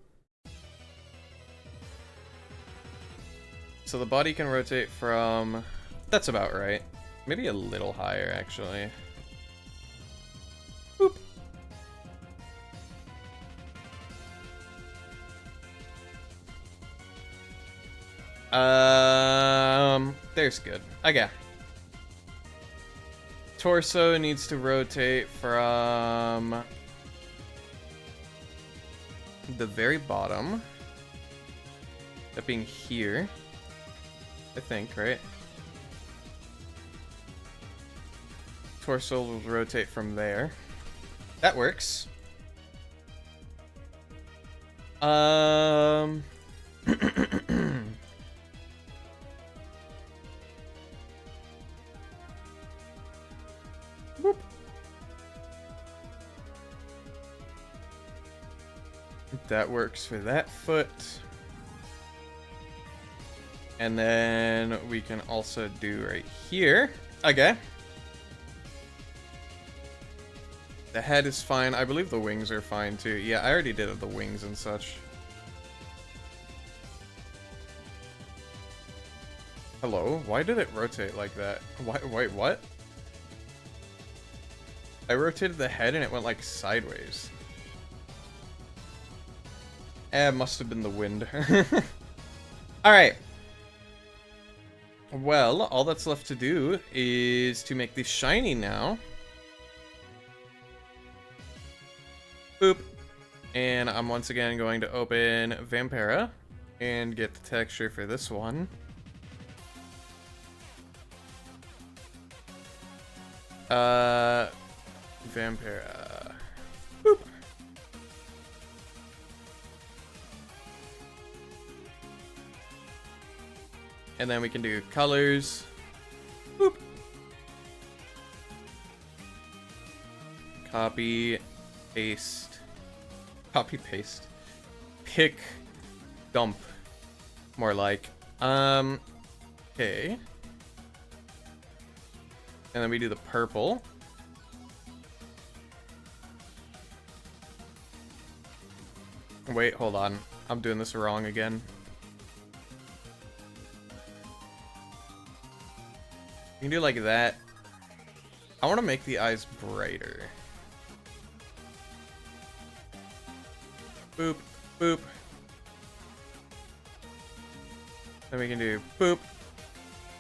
So the body can rotate from... That's about right. Maybe a little higher, actually. Boop. There's good. Okay. Torso needs to rotate from the very bottom. That being here. I think, right? Torso will rotate from there. That works. Boop. That works for that foot. And then we can also do right here. Okay. The head is fine. I believe the wings are fine too. Yeah, I already did the wings and such. Hello? Why did it rotate like that? Why, wait, what? I rotated the head and it went like sideways. It must have been the wind. Alright. Well, all that's left to do is to make this shiny now. Boop. And I'm once again going to open Vampira and get the texture for this one. Vampira. Boop. And then we can do colors. Boop. Copy, paste. Copy, paste. Pick, dump. More like. Okay. And then we do the purple. Wait, hold on. I'm doing this wrong again. You can do like that. I want to make the eyes brighter. Boop, boop. Then we can do boop.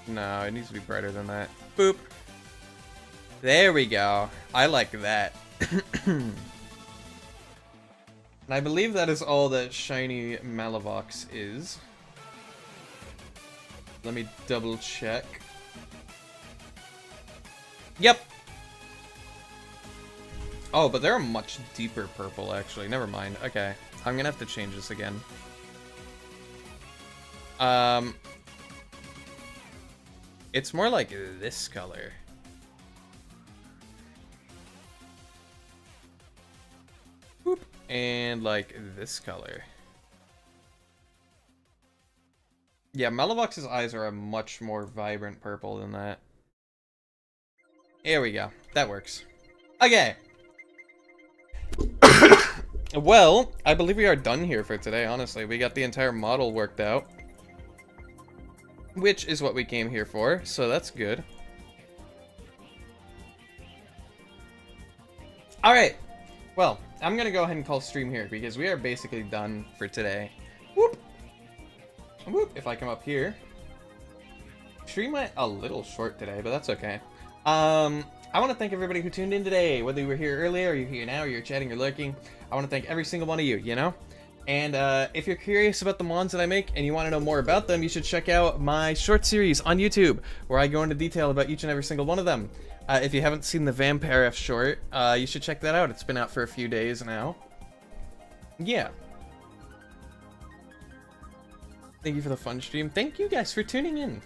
No, it needs to be brighter than that. Boop. There we go. I like that. And I believe that is all that Shiny Malavox is. Let me double check. Yep. Oh, but they're a much deeper purple, actually. Never mind. Okay. I'm gonna have to change this again. It's more like this color. Boop. And like this color. Yeah, Malavox's eyes are a much more vibrant purple than that. Here we go. That works. Okay. Well, I believe we are done here for today, honestly. We got the entire model worked out. Which is what we came here for, so that's good. Alright. Well, I'm gonna go ahead and call stream here, because we are basically done for today. Whoop! Whoop! If I come up here. Stream went a little short today, but that's okay. I want to thank everybody who tuned in today, whether you were here earlier, or you're here now, or you're chatting, or lurking. I want to thank every single one of you, you know? And if you're curious about the mons that I make, and you want to know more about them, you should check out my short series on YouTube, where I go into detail about each and every single one of them. If you haven't seen the Vampire F short, you should check that out. It's been out for a few days now. Yeah. Thank you for the fun stream. Thank you guys for tuning in.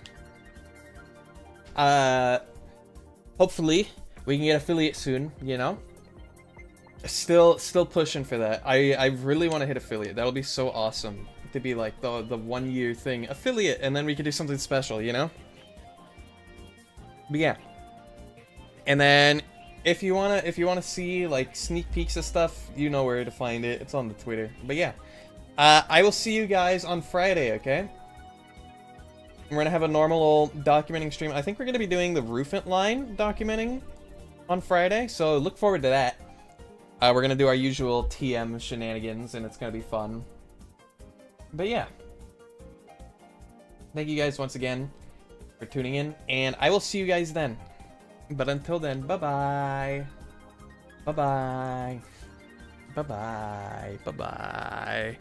Hopefully, we can get affiliate soon, you know? Still pushing for that. I really want to hit affiliate. That'll be so awesome. To be like the 1 year thing. Affiliate, and then we can do something special, you know? But yeah. And then, if you wanna see, like, sneak peeks of stuff, you know where to find it. It's on the Twitter. But yeah. I will see you guys on Friday, okay? We're gonna have a normal old documenting stream. I think we're gonna be doing the Roofant line documenting on Friday, so look forward to that. We're gonna do our usual TM shenanigans, and it's gonna be fun. But yeah. Thank you guys once again for tuning in, and I will see you guys then. But until then, bye-bye. Bye-bye. Bye-bye. Bye-bye.